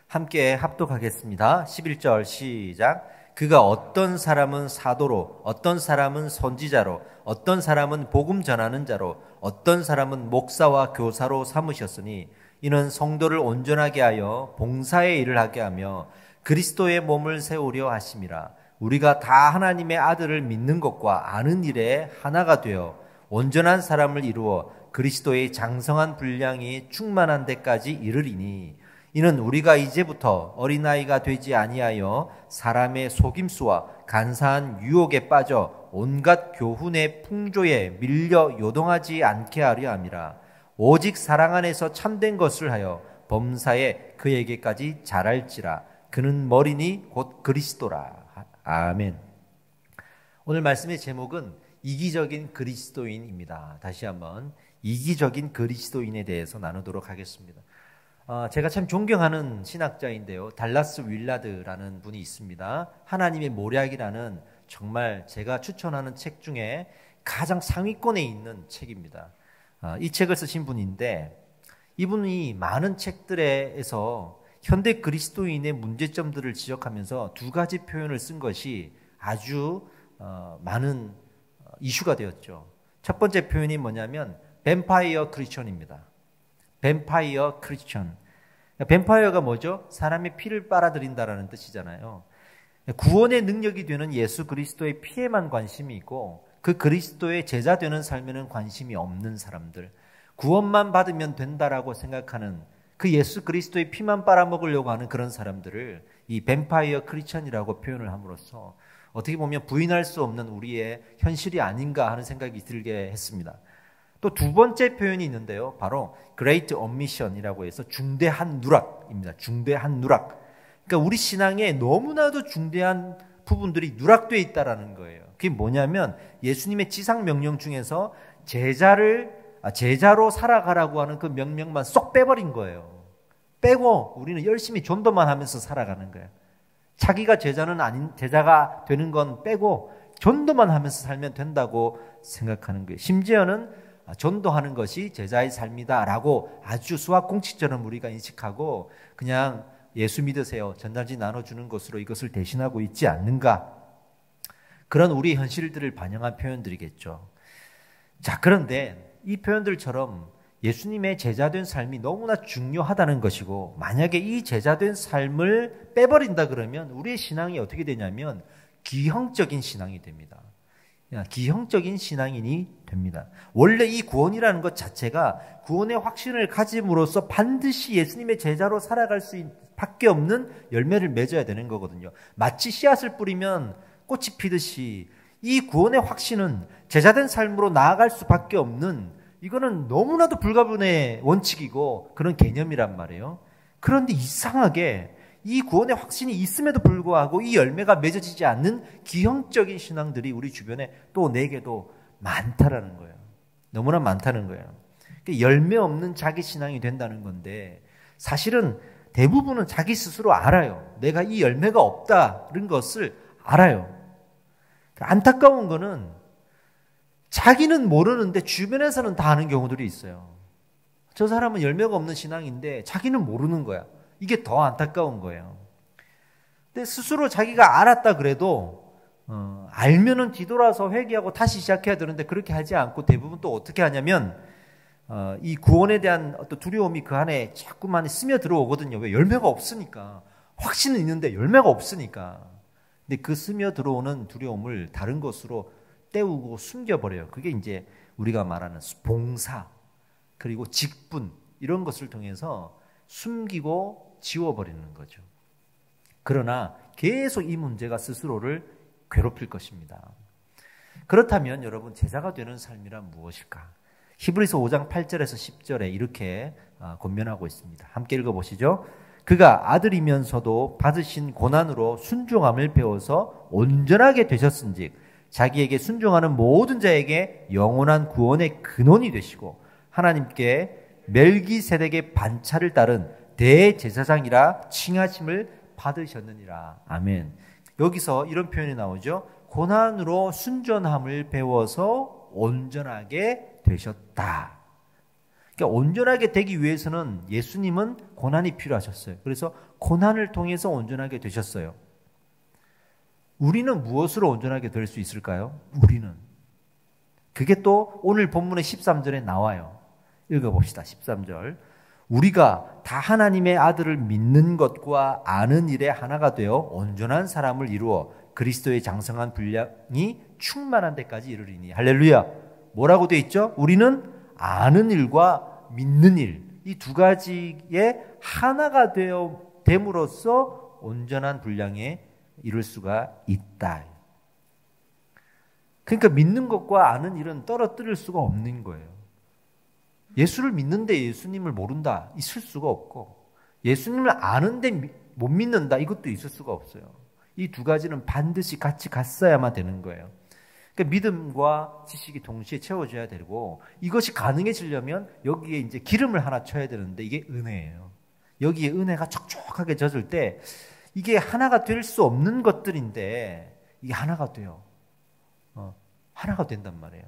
함께 합독하겠습니다. 11절 시작. 그가 어떤 사람은 사도로, 어떤 사람은 선지자로, 어떤 사람은 복음 전하는 자로, 어떤 사람은 목사와 교사로 삼으셨으니 이는 성도를 온전하게 하여 봉사의 일을 하게 하며 그리스도의 몸을 세우려 하심이라. 우리가 다 하나님의 아들을 믿는 것과 아는 일에 하나가 되어 온전한 사람을 이루어 그리스도의 장성한 분량이 충만한 데까지 이르리니 이는 우리가 이제부터 어린아이가 되지 아니하여 사람의 속임수와 간사한 유혹에 빠져 온갖 교훈의 풍조에 밀려 요동하지 않게 하려 함이라. 오직 사랑 안에서 참된 것을 하여 범사에 그에게까지 자랄지라. 그는 머리니 곧 그리스도라. 아멘. 오늘 말씀의 제목은 이기적인 그리스도인입니다. 다시 한번 이기적인 그리스도인에 대해서 나누도록 하겠습니다. 제가 참 존경하는 신학자인데요, 달라스 윌라드라는 분이 있습니다. 하나님의 모략이라는 정말 제가 추천하는 책 중에 가장 상위권에 있는 책입니다. 이 책을 쓰신 분인데 이분이 많은 책들에서 현대 그리스도인의 문제점들을 지적하면서 두 가지 표현을 쓴 것이 아주 많은 이슈가 되었죠. 첫 번째 표현이 뭐냐면 뱀파이어 크리스천입니다. 뱀파이어 크리스천. 뱀파이어가 뭐죠? 사람의 피를 빨아들인다라는 뜻이잖아요. 구원의 능력이 되는 예수 그리스도의 피에만 관심이 있고 그 그리스도의 제자 되는 삶에는 관심이 없는 사람들, 구원만 받으면 된다라고 생각하는 그 예수 그리스도의 피만 빨아먹으려고 하는 그런 사람들을 이 뱀파이어 크리스천이라고 표현을 함으로써 어떻게 보면 부인할 수 없는 우리의 현실이 아닌가 하는 생각이 들게 했습니다. 또 두 번째 표현이 있는데요, 바로 Great Omission이라고 해서 중대한 누락입니다. 중대한 누락. 그러니까 우리 신앙에 너무나도 중대한 부분들이 누락되어 있다라는 거예요. 그게 뭐냐면 예수님의 지상 명령 중에서 제자로 살아가라고 하는 그 명령만 쏙 빼버린 거예요. 빼고 우리는 열심히 전도만 하면서 살아가는 거예요. 자기가 제자가 되는 건 빼고 전도만 하면서 살면 된다고 생각하는 거예요. 심지어는 전도하는 것이 제자의 삶이다라고 아주 수학공식처럼 우리가 인식하고 그냥 예수 믿으세요, 전단지 나눠주는 것으로 이것을 대신하고 있지 않는가, 그런 우리 현실들을 반영한 표현들이겠죠. 자, 그런데 이 표현들처럼 예수님의 제자된 삶이 너무나 중요하다는 것이고, 만약에 이 제자된 삶을 빼버린다 그러면 우리의 신앙이 어떻게 되냐면 기형적인 신앙이 됩니다. 기형적인 신앙인이 됩니다. 원래 이 구원이라는 것 자체가 구원의 확신을 가짐으로써 반드시 예수님의 제자로 살아갈 수밖에 없는 열매를 맺어야 되는 거거든요. 마치 씨앗을 뿌리면 꽃이 피듯이 이 구원의 확신은 제자된 삶으로 나아갈 수밖에 없는, 이거는 너무나도 불가분의 원칙이고 그런 개념이란 말이에요. 그런데 이상하게 이 구원의 확신이 있음에도 불구하고 이 열매가 맺어지지 않는 기형적인 신앙들이 우리 주변에 또 내게도 많다라는 거예요. 너무나 많다는 거예요. 열매 없는 자기 신앙이 된다는 건데 사실은 대부분은 자기 스스로 알아요. 내가 이 열매가 없다는 것을 알아요. 안타까운 거는 자기는 모르는데 주변에서는 다 아는 경우들이 있어요. 저 사람은 열매가 없는 신앙인데 자기는 모르는 거야. 이게 더 안타까운 거예요. 근데 스스로 자기가 알았다 그래도 알면은 뒤돌아서 회개하고 다시 시작해야 되는데 그렇게 하지 않고 대부분 또 어떻게 하냐면 이 구원에 대한 어떤 두려움이 그 안에 자꾸만 스며 들어오거든요. 왜? 열매가 없으니까. 확신은 있는데 열매가 없으니까. 근데 그 스며 들어오는 두려움을 다른 것으로 때우고 숨겨버려요. 그게 이제 우리가 말하는 봉사 그리고 직분 이런 것을 통해서 숨기고 지워버리는 거죠. 그러나 계속 이 문제가 스스로를 괴롭힐 것입니다. 그렇다면 여러분 제자가 되는 삶이란 무엇일까? 히브리서 5장 8절에서 10절에 이렇게 권면하고 있습니다. 함께 읽어보시죠. 그가 아들이면서도 받으신 고난으로 순종함을 배워서 온전하게 되셨은즉 자기에게 순종하는 모든 자에게 영원한 구원의 근원이 되시고 하나님께 멜기세덱의 반차를 따른 대제사장이라 칭하심을 받으셨느니라. 아멘. 여기서 이런 표현이 나오죠. 고난으로 순전함을 배워서 온전하게 되셨다. 그러니까 온전하게 되기 위해서는 예수님은 고난이 필요하셨어요. 그래서 고난을 통해서 온전하게 되셨어요. 우리는 무엇으로 온전하게 될 수 있을까요? 우리는. 그게 또 오늘 본문의 13절에 나와요. 읽어봅시다. 13절. 우리가 다 하나님의 아들을 믿는 것과 아는 일에 하나가 되어 온전한 사람을 이루어 그리스도의 장성한 분량이 충만한 데까지 이르리니. 할렐루야. 뭐라고 되어 있죠? 우리는 아는 일과 믿는 일, 이 두 가지에 하나가 되어 됨으로써 온전한 분량에 이룰 수가 있다. 그러니까 믿는 것과 아는 일은 떨어뜨릴 수가 없는 거예요. 예수를 믿는데 예수님을 모른다, 있을 수가 없고, 예수님을 아는데 못 믿는다, 이것도 있을 수가 없어요. 이 두 가지는 반드시 같이 갔어야만 되는 거예요. 그러니까 믿음과 지식이 동시에 채워져야 되고, 이것이 가능해지려면 여기에 이제 기름을 하나 쳐야 되는데 이게 은혜예요. 여기에 은혜가 촉촉하게 젖을 때 이게 하나가 될 수 없는 것들인데 이게 하나가 돼요. 하나가 된단 말이에요.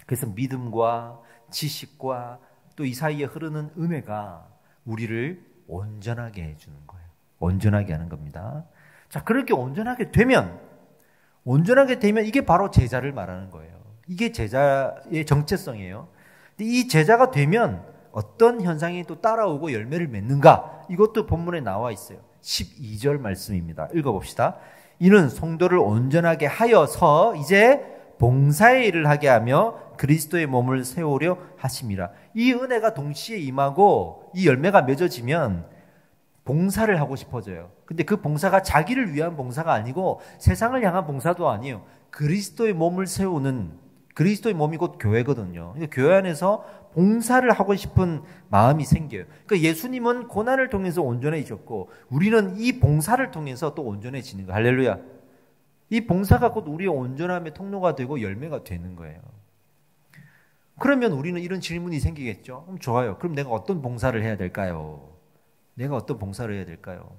그래서 믿음과 지식과 또 이 사이에 흐르는 은혜가 우리를 온전하게 해주는 거예요. 온전하게 하는 겁니다. 자, 그렇게 온전하게 되면 이게 바로 제자를 말하는 거예요. 이게 제자의 정체성이에요. 근데 이 제자가 되면 어떤 현상이 또 따라오고 열매를 맺는가? 이것도 본문에 나와 있어요. 12절 말씀입니다. 읽어봅시다. 이는 성도를 온전하게 하여서 이제 봉사의 일을 하게 하며 그리스도의 몸을 세우려 하심이라. 이 은혜가 동시에 임하고 이 열매가 맺어지면 봉사를 하고 싶어져요. 근데 그 봉사가 자기를 위한 봉사가 아니고 세상을 향한 봉사도 아니에요. 그리스도의 몸을 세우는, 그리스도의 몸이 곧 교회거든요. 그러니까 교회 안에서 봉사를 하고 싶은 마음이 생겨요. 그러니까 예수님은 고난을 통해서 온전해지셨고 우리는 이 봉사를 통해서 또 온전해지는 거예요. 할렐루야. 이 봉사가 곧 우리의 온전함의 통로가 되고 열매가 되는 거예요. 그러면 우리는 이런 질문이 생기겠죠. 좋아요. 그럼 내가 어떤 봉사를 해야 될까요? 내가 어떤 봉사를 해야 될까요?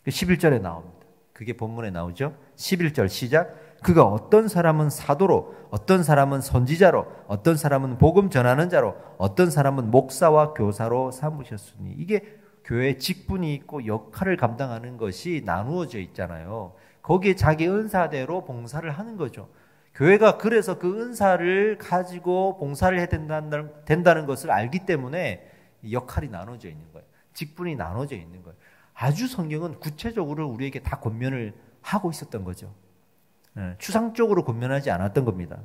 11절에 나옵니다. 그게 본문에 나오죠. 11절 시작. 그가 어떤 사람은 사도로, 어떤 사람은 선지자로, 어떤 사람은 복음 전하는 자로, 어떤 사람은 목사와 교사로 삼으셨으니. 이게 교회에 직분이 있고 역할을 감당하는 것이 나누어져 있잖아요. 거기에 자기 은사대로 봉사를 하는 거죠. 교회가 그래서 그 은사를 가지고 봉사를 해야 된다는 것을 알기 때문에 역할이 나눠져 있는 거예요. 직분이 나눠져 있는 거예요. 아주 성경은 구체적으로 우리에게 다 권면을 하고 있었던 거죠. 추상적으로 권면하지 않았던 겁니다.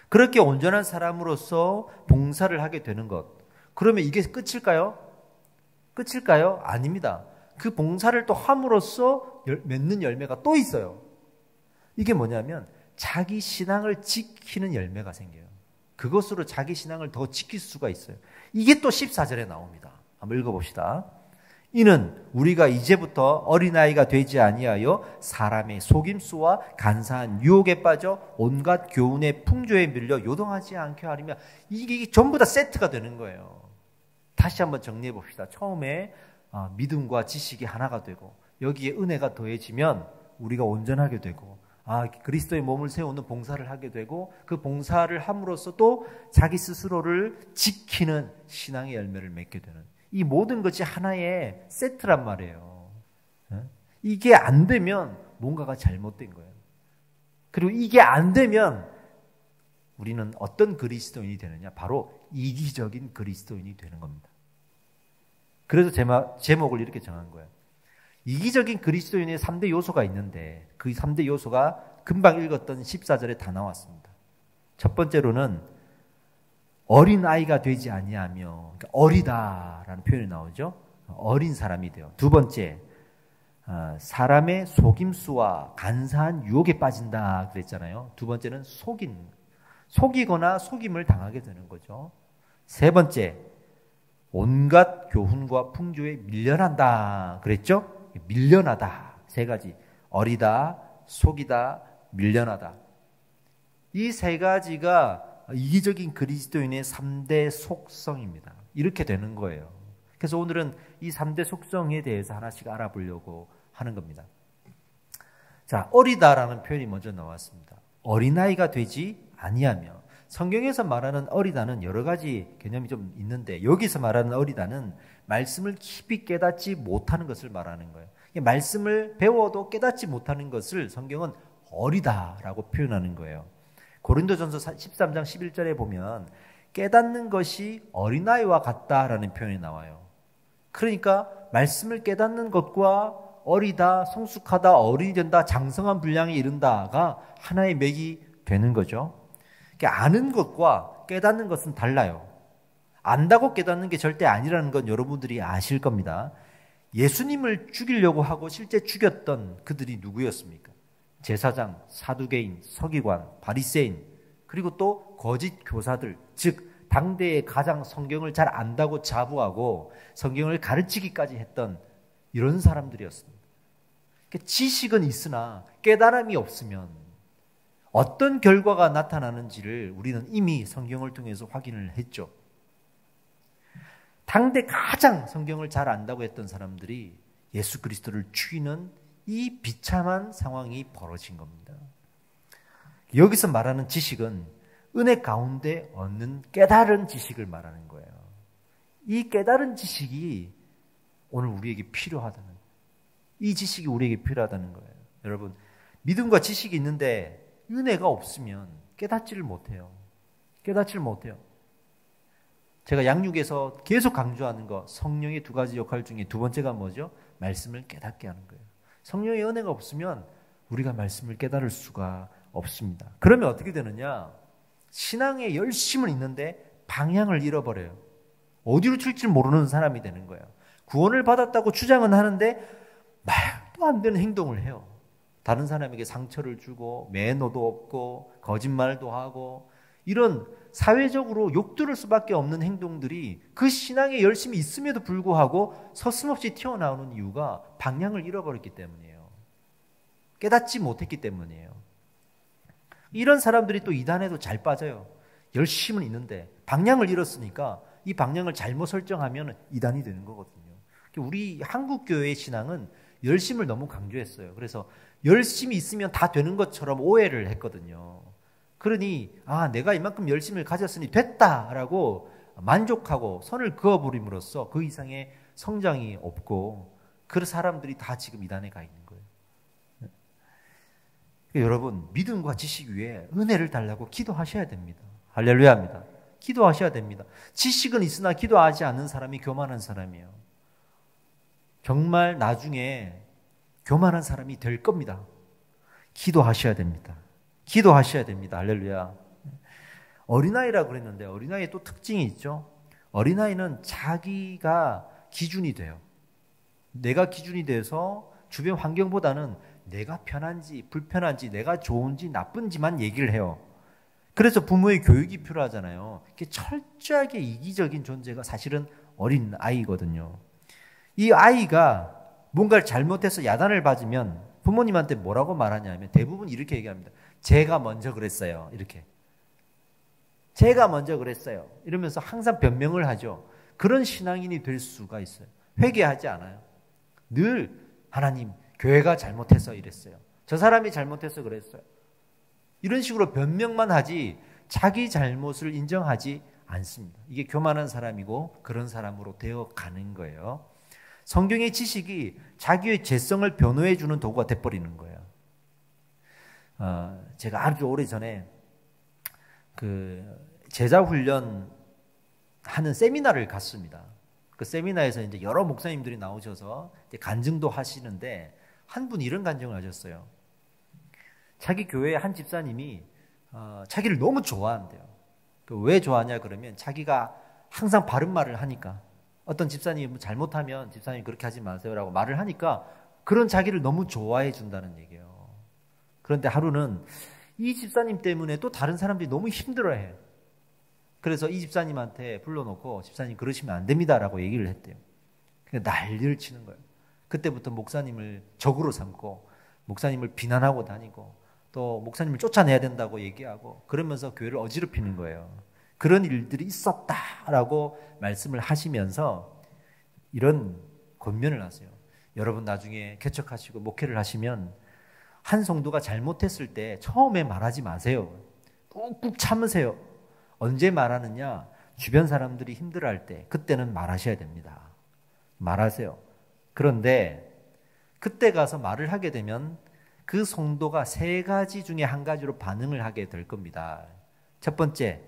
그렇게 온전한 사람으로서 봉사를 하게 되는 것. 그러면 이게 끝일까요? 끝일까요? 아닙니다. 그 봉사를 또 함으로써 맺는 열매가 또 있어요. 이게 뭐냐면 자기 신앙을 지키는 열매가 생겨요. 그것으로 자기 신앙을 더 지킬 수가 있어요. 이게 또 14절에 나옵니다. 한번 읽어봅시다. 이는 우리가 이제부터 어린아이가 되지 아니하여 사람의 속임수와 간사한 유혹에 빠져 온갖 교훈의 풍조에 밀려 요동하지 않게 하리며. 이게 전부 다 세트가 되는 거예요. 다시 한번 정리해 봅시다. 처음에 믿음과 지식이 하나가 되고 여기에 은혜가 더해지면 우리가 온전하게 되고 그리스도의 몸을 세우는 봉사를 하게 되고 그 봉사를 함으로써 또 자기 스스로를 지키는 신앙의 열매를 맺게 되는, 이 모든 것이 하나의 세트란 말이에요. 이게 안 되면 뭔가가 잘못된 거예요. 그리고 이게 안 되면 우리는 어떤 그리스도인이 되느냐? 바로 이기적인 그리스도인이 되는 겁니다. 그래서 제목을 이렇게 정한 거예요. 이기적인 그리스도인의 3대 요소가 있는데 그 3대 요소가 금방 읽었던 14절에 다 나왔습니다. 첫 번째로는 어린아이가 되지 아니하며, 그러니까 어리다라는 표현이 나오죠. 어린 사람이 돼요. 두 번째, 사람의 속임수와 간사한 유혹에 빠진다 그랬잖아요. 두 번째는 속이거나 속임을 당하게 되는 거죠. 세 번째, 온갖 교훈과 풍조에 밀려난다 그랬죠. 밀려나다. 세 가지. 어리다, 속이다, 밀려나다. 이 세 가지가 이기적인 그리스도인의 3대 속성입니다. 이렇게 되는 거예요. 그래서 오늘은 이 3대 속성에 대해서 하나씩 알아보려고 하는 겁니다. 자, 어리다라는 표현이 먼저 나왔습니다. 어린아이가 되지 아니하며. 성경에서 말하는 어리다는 여러 가지 개념이 좀 있는데 여기서 말하는 어리다는 말씀을 깊이 깨닫지 못하는 것을 말하는 거예요. 말씀을 배워도 깨닫지 못하는 것을 성경은 어리다라고 표현하는 거예요. 고린도전서 13장 11절에 보면 깨닫는 것이 어린아이와 같다라는 표현이 나와요. 그러니까 말씀을 깨닫는 것과 어리다, 성숙하다, 어른이 된다, 장성한 분량에 이른다가 하나의 맥이 되는 거죠. 그러니까 아는 것과 깨닫는 것은 달라요. 안다고 깨닫는 게 절대 아니라는 건 여러분들이 아실 겁니다. 예수님을 죽이려고 하고 실제 죽였던 그들이 누구였습니까? 제사장, 사두개인, 서기관, 바리새인, 그리고 또 거짓 교사들, 즉 당대에 가장 성경을 잘 안다고 자부하고 성경을 가르치기까지 했던 이런 사람들이었습니다. 그러니까 지식은 있으나 깨달음이 없으면 어떤 결과가 나타나는지를 우리는 이미 성경을 통해서 확인을 했죠. 당대 가장 성경을 잘 안다고 했던 사람들이 예수 그리스도를 죽이는 이 비참한 상황이 벌어진 겁니다. 여기서 말하는 지식은 은혜 가운데 얻는 깨달은 지식을 말하는 거예요. 이 깨달은 지식이 오늘 우리에게 필요하다는, 이 지식이 우리에게 필요하다는 거예요. 여러분, 믿음과 지식이 있는데 은혜가 없으면 깨닫지를 못해요. 깨닫지를 못해요. 제가 양육에서 계속 강조하는 거, 성령의 두 가지 역할 중에 두 번째가 뭐죠? 말씀을 깨닫게 하는 거예요. 성령의 은혜가 없으면 우리가 말씀을 깨달을 수가 없습니다. 그러면 어떻게 되느냐? 신앙에 열심은 있는데 방향을 잃어버려요. 어디로 튈지 모르는 사람이 되는 거예요. 구원을 받았다고 주장은 하는데 말도 안 되는 행동을 해요. 다른 사람에게 상처를 주고 매너도 없고 거짓말도 하고 이런 사회적으로 욕 들을 수밖에 없는 행동들이 그 신앙에 열심히 있음에도 불구하고 서슴없이 튀어나오는 이유가 방향을 잃어버렸기 때문이에요. 깨닫지 못했기 때문이에요. 이런 사람들이 또 이단에도 잘 빠져요. 열심은 있는데 방향을 잃었으니까 이 방향을 잘못 설정하면 이단이 되는 거거든요. 우리 한국교회의 신앙은 열심을 너무 강조했어요. 그래서 열심히 있으면 다 되는 것처럼 오해를 했거든요. 그러니 내가 이만큼 열심을 가졌으니 됐다라고 만족하고 선을 그어버림으로써 그 이상의 성장이 없고 그 사람들이 다 지금 이단에 가 있는 거예요. 여러분, 믿음과 지식 위에 은혜를 달라고 기도하셔야 됩니다. 할렐루야입니다. 기도하셔야 됩니다. 지식은 있으나 기도하지 않는 사람이 교만한 사람이에요. 정말 나중에 교만한 사람이 될 겁니다. 기도하셔야 됩니다. 기도하셔야 됩니다. 할렐루야. 어린아이라고 그랬는데 어린아이의 또 특징이 있죠. 어린아이는 자기가 기준이 돼요. 내가 기준이 돼서 주변 환경보다는 내가 편한지 불편한지 내가 좋은지 나쁜지만 얘기를 해요. 그래서 부모의 교육이 필요하잖아요. 철저하게 이기적인 존재가 사실은 어린 아이거든요. 이 아이가 뭔가를 잘못해서 야단을 받으면 부모님한테 뭐라고 말하냐면 대부분 이렇게 얘기합니다. 제가 먼저 그랬어요. 이렇게. 제가 먼저 그랬어요. 이러면서 항상 변명을 하죠. 그런 신앙인이 될 수가 있어요. 회개하지 않아요. 늘 하나님, 교회가 잘못해서 이랬어요. 저 사람이 잘못해서 그랬어요. 이런 식으로 변명만 하지 자기 잘못을 인정하지 않습니다. 이게 교만한 사람이고 그런 사람으로 되어 가는 거예요. 성경의 지식이 자기의 죄성을 변호해 주는 도구가 돼버리는 거예요. 제가 아주 오래전에 그 제자 훈련 하는 세미나를 갔습니다. 그 세미나에서 이제 여러 목사님들이 나오셔서 이제 간증도 하시는데 한 분이 이런 간증을 하셨어요. 자기 교회의 한 집사님이 자기를 너무 좋아한대요. 왜 좋아하냐 그러면 자기가 항상 바른 말을 하니까, 어떤 집사님이 잘못하면 집사님 그렇게 하지 마세요라고 말을 하니까 그런 자기를 너무 좋아해 준다는 얘기예요. 그런데 하루는 이 집사님 때문에 또 다른 사람들이 너무 힘들어해요. 그래서 이 집사님한테 불러놓고 집사님 그러시면 안 됩니다라고 얘기를 했대요. 난리를 치는 거예요. 그때부터 목사님을 적으로 삼고 목사님을 비난하고 다니고 또 목사님을 쫓아내야 된다고 얘기하고 그러면서 교회를 어지럽히는 거예요. 그런 일들이 있었다라고 말씀을 하시면서 이런 권면을 하세요. 여러분 나중에 개척하시고 목회를 하시면 한 성도가 잘못했을 때 처음에 말하지 마세요. 꾹꾹 참으세요. 언제 말하느냐? 주변 사람들이 힘들어할 때, 그때는 말하셔야 됩니다. 말하세요. 그런데 그때 가서 말을 하게 되면 그 성도가 세 가지 중에 한 가지로 반응을 하게 될 겁니다. 첫 번째,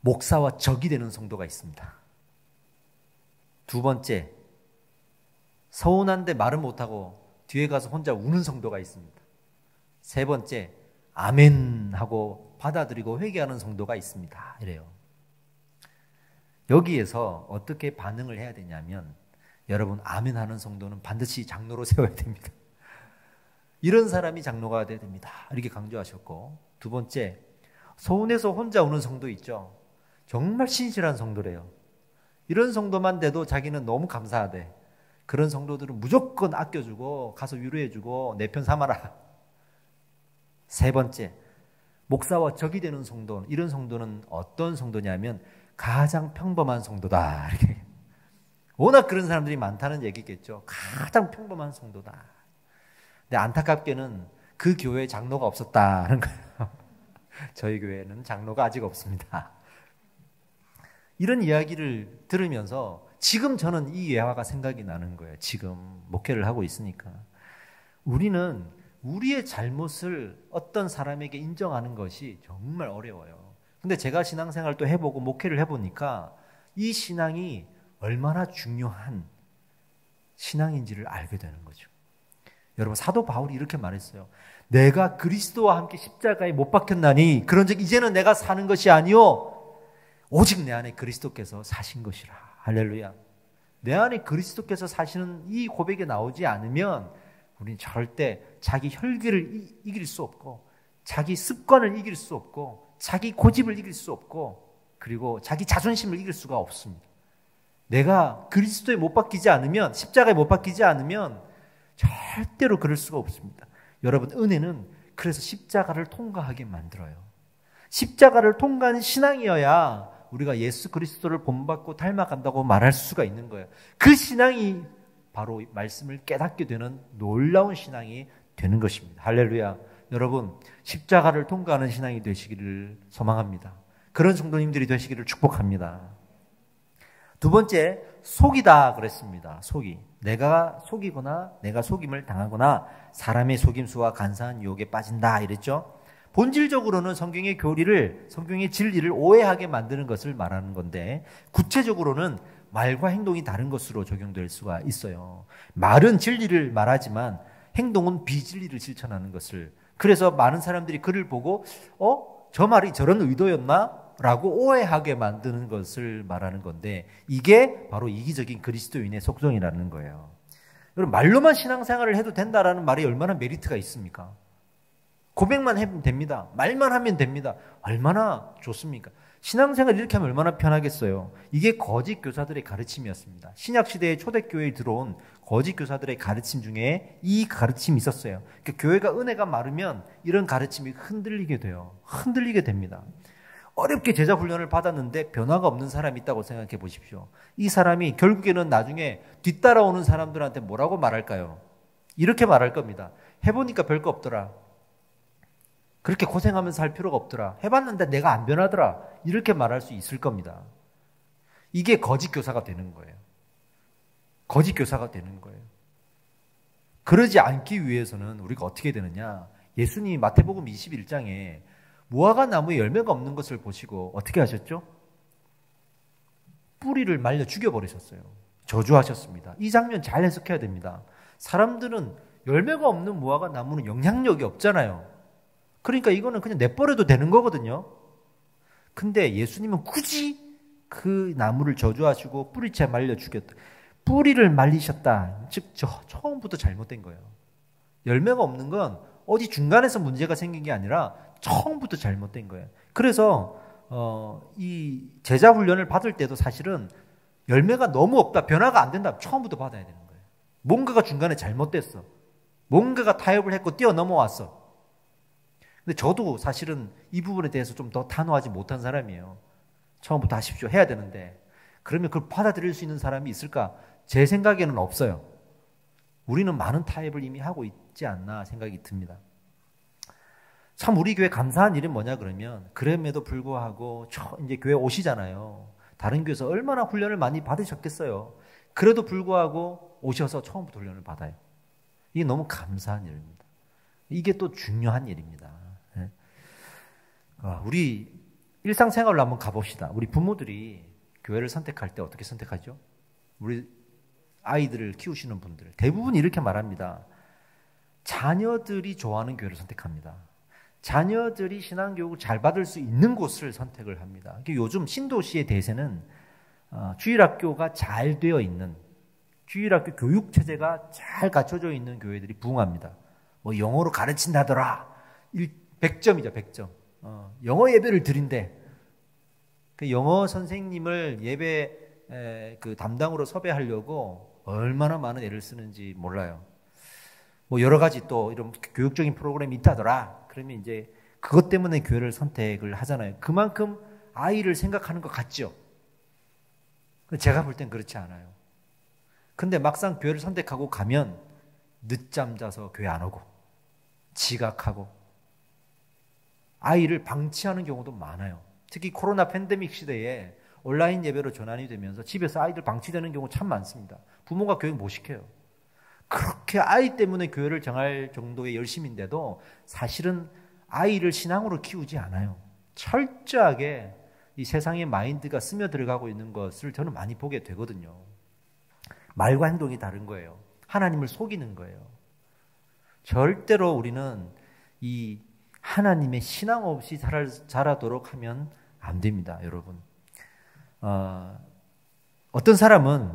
목사와 적이 되는 성도가 있습니다. 두 번째, 서운한데 말은 못하고 뒤에 가서 혼자 우는 성도가 있습니다. 세 번째, 아멘 하고 받아들이고 회개하는 성도가 있습니다. 이래요. 여기에서 어떻게 반응을 해야 되냐면, 여러분 아멘 하는 성도는 반드시 장로로 세워야 됩니다. 이런 사람이 장로가 돼야 됩니다. 이렇게 강조하셨고, 두 번째, 서운해서 혼자 우는 성도 있죠. 정말 신실한 성도래요. 이런 성도만 돼도 자기는 너무 감사하대. 그런 성도들은 무조건 아껴주고 가서 위로해주고 내 편 삼아라. 세 번째, 목사와 적이 되는 성도. 이런 성도는 어떤 성도냐면 가장 평범한 성도다. 이렇게. 워낙 그런 사람들이 많다는 얘기겠죠. 가장 평범한 성도다. 근데 안타깝게는 그 교회에 장로가 없었다는 거예요. 저희 교회는 장로가 아직 없습니다. 이런 이야기를 들으면서 지금 저는 이 예화가 생각이 나는 거예요. 지금 목회를 하고 있으니까. 우리는 우리의 잘못을 어떤 사람에게 인정하는 것이 정말 어려워요. 근데 제가 신앙생활 또 해보고 목회를 해보니까 이 신앙이 얼마나 중요한 신앙인지를 알게 되는 거죠. 여러분, 사도 바울이 이렇게 말했어요. 내가 그리스도와 함께 십자가에 못 박혔나니 그런즉 이제는 내가 사는 것이 아니요 오직 내 안에 그리스도께서 사신 것이라. 할렐루야. 내 안에 그리스도께서 사시는 이 고백이 나오지 않으면 우리는 절대 자기 혈기를 이길 수 없고, 자기 습관을 이길 수 없고, 자기 고집을 이길 수 없고, 그리고 자기 자존심을 이길 수가 없습니다. 내가 그리스도에 못 박히지 않으면, 십자가에 못 박히지 않으면 절대로 그럴 수가 없습니다. 여러분, 은혜는 그래서 십자가를 통과하게 만들어요. 십자가를 통과하는 신앙이어야 우리가 예수 그리스도를 본받고 닮아간다고 말할 수가 있는 거예요. 그 신앙이 바로 말씀을 깨닫게 되는 놀라운 신앙이 되는 것입니다. 할렐루야. 여러분, 십자가를 통과하는 신앙이 되시기를 소망합니다. 그런 성도님들이 되시기를 축복합니다. 두 번째, 속이다 그랬습니다. 속이. 내가 속이거나 내가 속임을 당하거나 사람의 속임수와 간사한 유혹에 빠진다 이랬죠. 본질적으로는 성경의 교리를, 성경의 진리를 오해하게 만드는 것을 말하는 건데, 구체적으로는 말과 행동이 다른 것으로 적용될 수가 있어요. 말은 진리를 말하지만 행동은 비진리를 실천하는 것을. 그래서 많은 사람들이 그를 보고 저 말이 저런 의도였나? 라고 오해하게 만드는 것을 말하는 건데, 이게 바로 이기적인 그리스도인의 속성이라는 거예요. 여러분, 말로만 신앙생활을 해도 된다라는 말이 얼마나 메리트가 있습니까? 고백만 하면 됩니다. 말만 하면 됩니다. 얼마나 좋습니까? 신앙생활 이렇게 하면 얼마나 편하겠어요. 이게 거짓 교사들의 가르침이었습니다. 신약시대에 초대교회에 들어온 거짓 교사들의 가르침 중에 이 가르침이 있었어요. 그러니까 교회가 은혜가 마르면 이런 가르침이 흔들리게 돼요. 흔들리게 됩니다. 어렵게 제자 훈련을 받았는데 변화가 없는 사람이 있다고 생각해 보십시오. 이 사람이 결국에는 나중에 뒤따라오는 사람들한테 뭐라고 말할까요? 이렇게 말할 겁니다. 해보니까 별거 없더라. 그렇게 고생하면서 할 필요가 없더라. 해봤는데 내가 안 변하더라. 이렇게 말할 수 있을 겁니다. 이게 거짓 교사가 되는 거예요. 거짓 교사가 되는 거예요. 그러지 않기 위해서는 우리가 어떻게 되느냐. 예수님이 마태복음 21장에 무화과 나무에 열매가 없는 것을 보시고 어떻게 하셨죠? 뿌리를 말려 죽여버리셨어요. 저주하셨습니다. 이 장면 잘 해석해야 됩니다. 사람들은 열매가 없는 무화과 나무는 영향력이 없잖아요. 그러니까 이거는 그냥 내버려도 되는 거거든요. 근데 예수님은 굳이 그 나무를 저주하시고 뿌리채 말려 죽였다. 뿌리를 말리셨다. 즉 처음부터 잘못된 거예요. 열매가 없는 건 어디 중간에서 문제가 생긴 게 아니라 처음부터 잘못된 거예요. 그래서 이 제자 훈련을 받을 때도 사실은 열매가 너무 없다, 변화가 안 된다, 처음부터 받아야 되는 거예요. 뭔가가 중간에 잘못됐어. 뭔가가 타협을 했고 뛰어넘어왔어. 근데 저도 사실은 이 부분에 대해서 좀 더 단호하지 못한 사람이에요. 처음부터 하십시오 해야 되는데 그러면 그걸 받아들일 수 있는 사람이 있을까? 제 생각에는 없어요. 우리는 많은 타협을 이미 하고 있지 않나 생각이 듭니다. 참 우리 교회 감사한 일은 뭐냐 그러면 그럼에도 불구하고 이제 교회 오시잖아요. 다른 교회에서 얼마나 훈련을 많이 받으셨겠어요. 그래도 불구하고 오셔서 처음부터 훈련을 받아요. 이게 너무 감사한 일입니다. 이게 또 중요한 일입니다. 우리 일상생활로 한번 가봅시다. 우리 부모들이 교회를 선택할 때 어떻게 선택하죠? 우리 아이들을 키우시는 분들 대부분 이렇게 말합니다. 자녀들이 좋아하는 교회를 선택합니다. 자녀들이 신앙교육을 잘 받을 수 있는 곳을 선택을 합니다. 요즘 신도시의 대세는 주일학교가 잘 되어 있는, 주일학교 교육체제가 잘 갖춰져 있는 교회들이 부흥합니다. 뭐 영어로 가르친다더라. 100점이죠, 100점. 영어 예배를 드린대. 그 영어 선생님을 예배 그 담당으로 섭외하려고 얼마나 많은 애를 쓰는지 몰라요. 뭐 여러 가지 또 이런 교육적인 프로그램이 있다더라. 그러면 이제 그것 때문에 교회를 선택을 하잖아요. 그만큼 아이를 생각하는 것 같죠. 제가 볼 땐 그렇지 않아요. 근데 막상 교회를 선택하고 가면 늦잠 자서 교회 안 오고 지각하고 아이를 방치하는 경우도 많아요. 특히 코로나 팬데믹 시대에 온라인 예배로 전환이 되면서 집에서 아이들 방치되는 경우 참 많습니다. 부모가 교육 못 시켜요. 그렇게 아이 때문에 교회를 정할 정도의 열심인데도 사실은 아이를 신앙으로 키우지 않아요. 철저하게 이 세상의 마인드가 스며들어가고 있는 것을 저는 많이 보게 되거든요. 말과 행동이 다른 거예요. 하나님을 속이는 거예요. 절대로 우리는 이 하나님의 신앙 없이 자라도록 하면 안 됩니다, 여러분. 어떤 사람은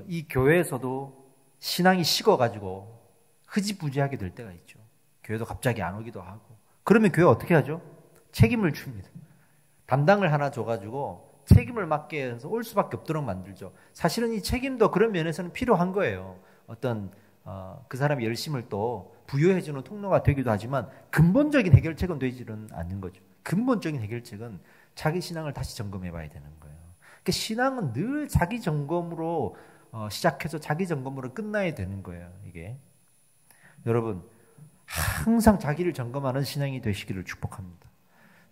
이 교회에서도 신앙이 식어가지고 흐지부지하게 될 때가 있죠. 교회도 갑자기 안 오기도 하고. 그러면 교회 어떻게 하죠? 책임을 줍니다. 담당을 하나 줘가지고 책임을 맡게 해서 올 수밖에 없도록 만들죠. 사실은 이 책임도 그런 면에서는 필요한 거예요. 어떤 그 사람의 열심을 또 부여해주는 통로가 되기도 하지만 근본적인 해결책은 되지는 않는 거죠. 근본적인 해결책은 자기 신앙을 다시 점검해 봐야 되는 거예요. 그러니까 신앙은 늘 자기 점검으로 시작해서 자기 점검으로 끝나야 되는 거예요. 이게 여러분 항상 자기를 점검하는 신앙이 되시기를 축복합니다.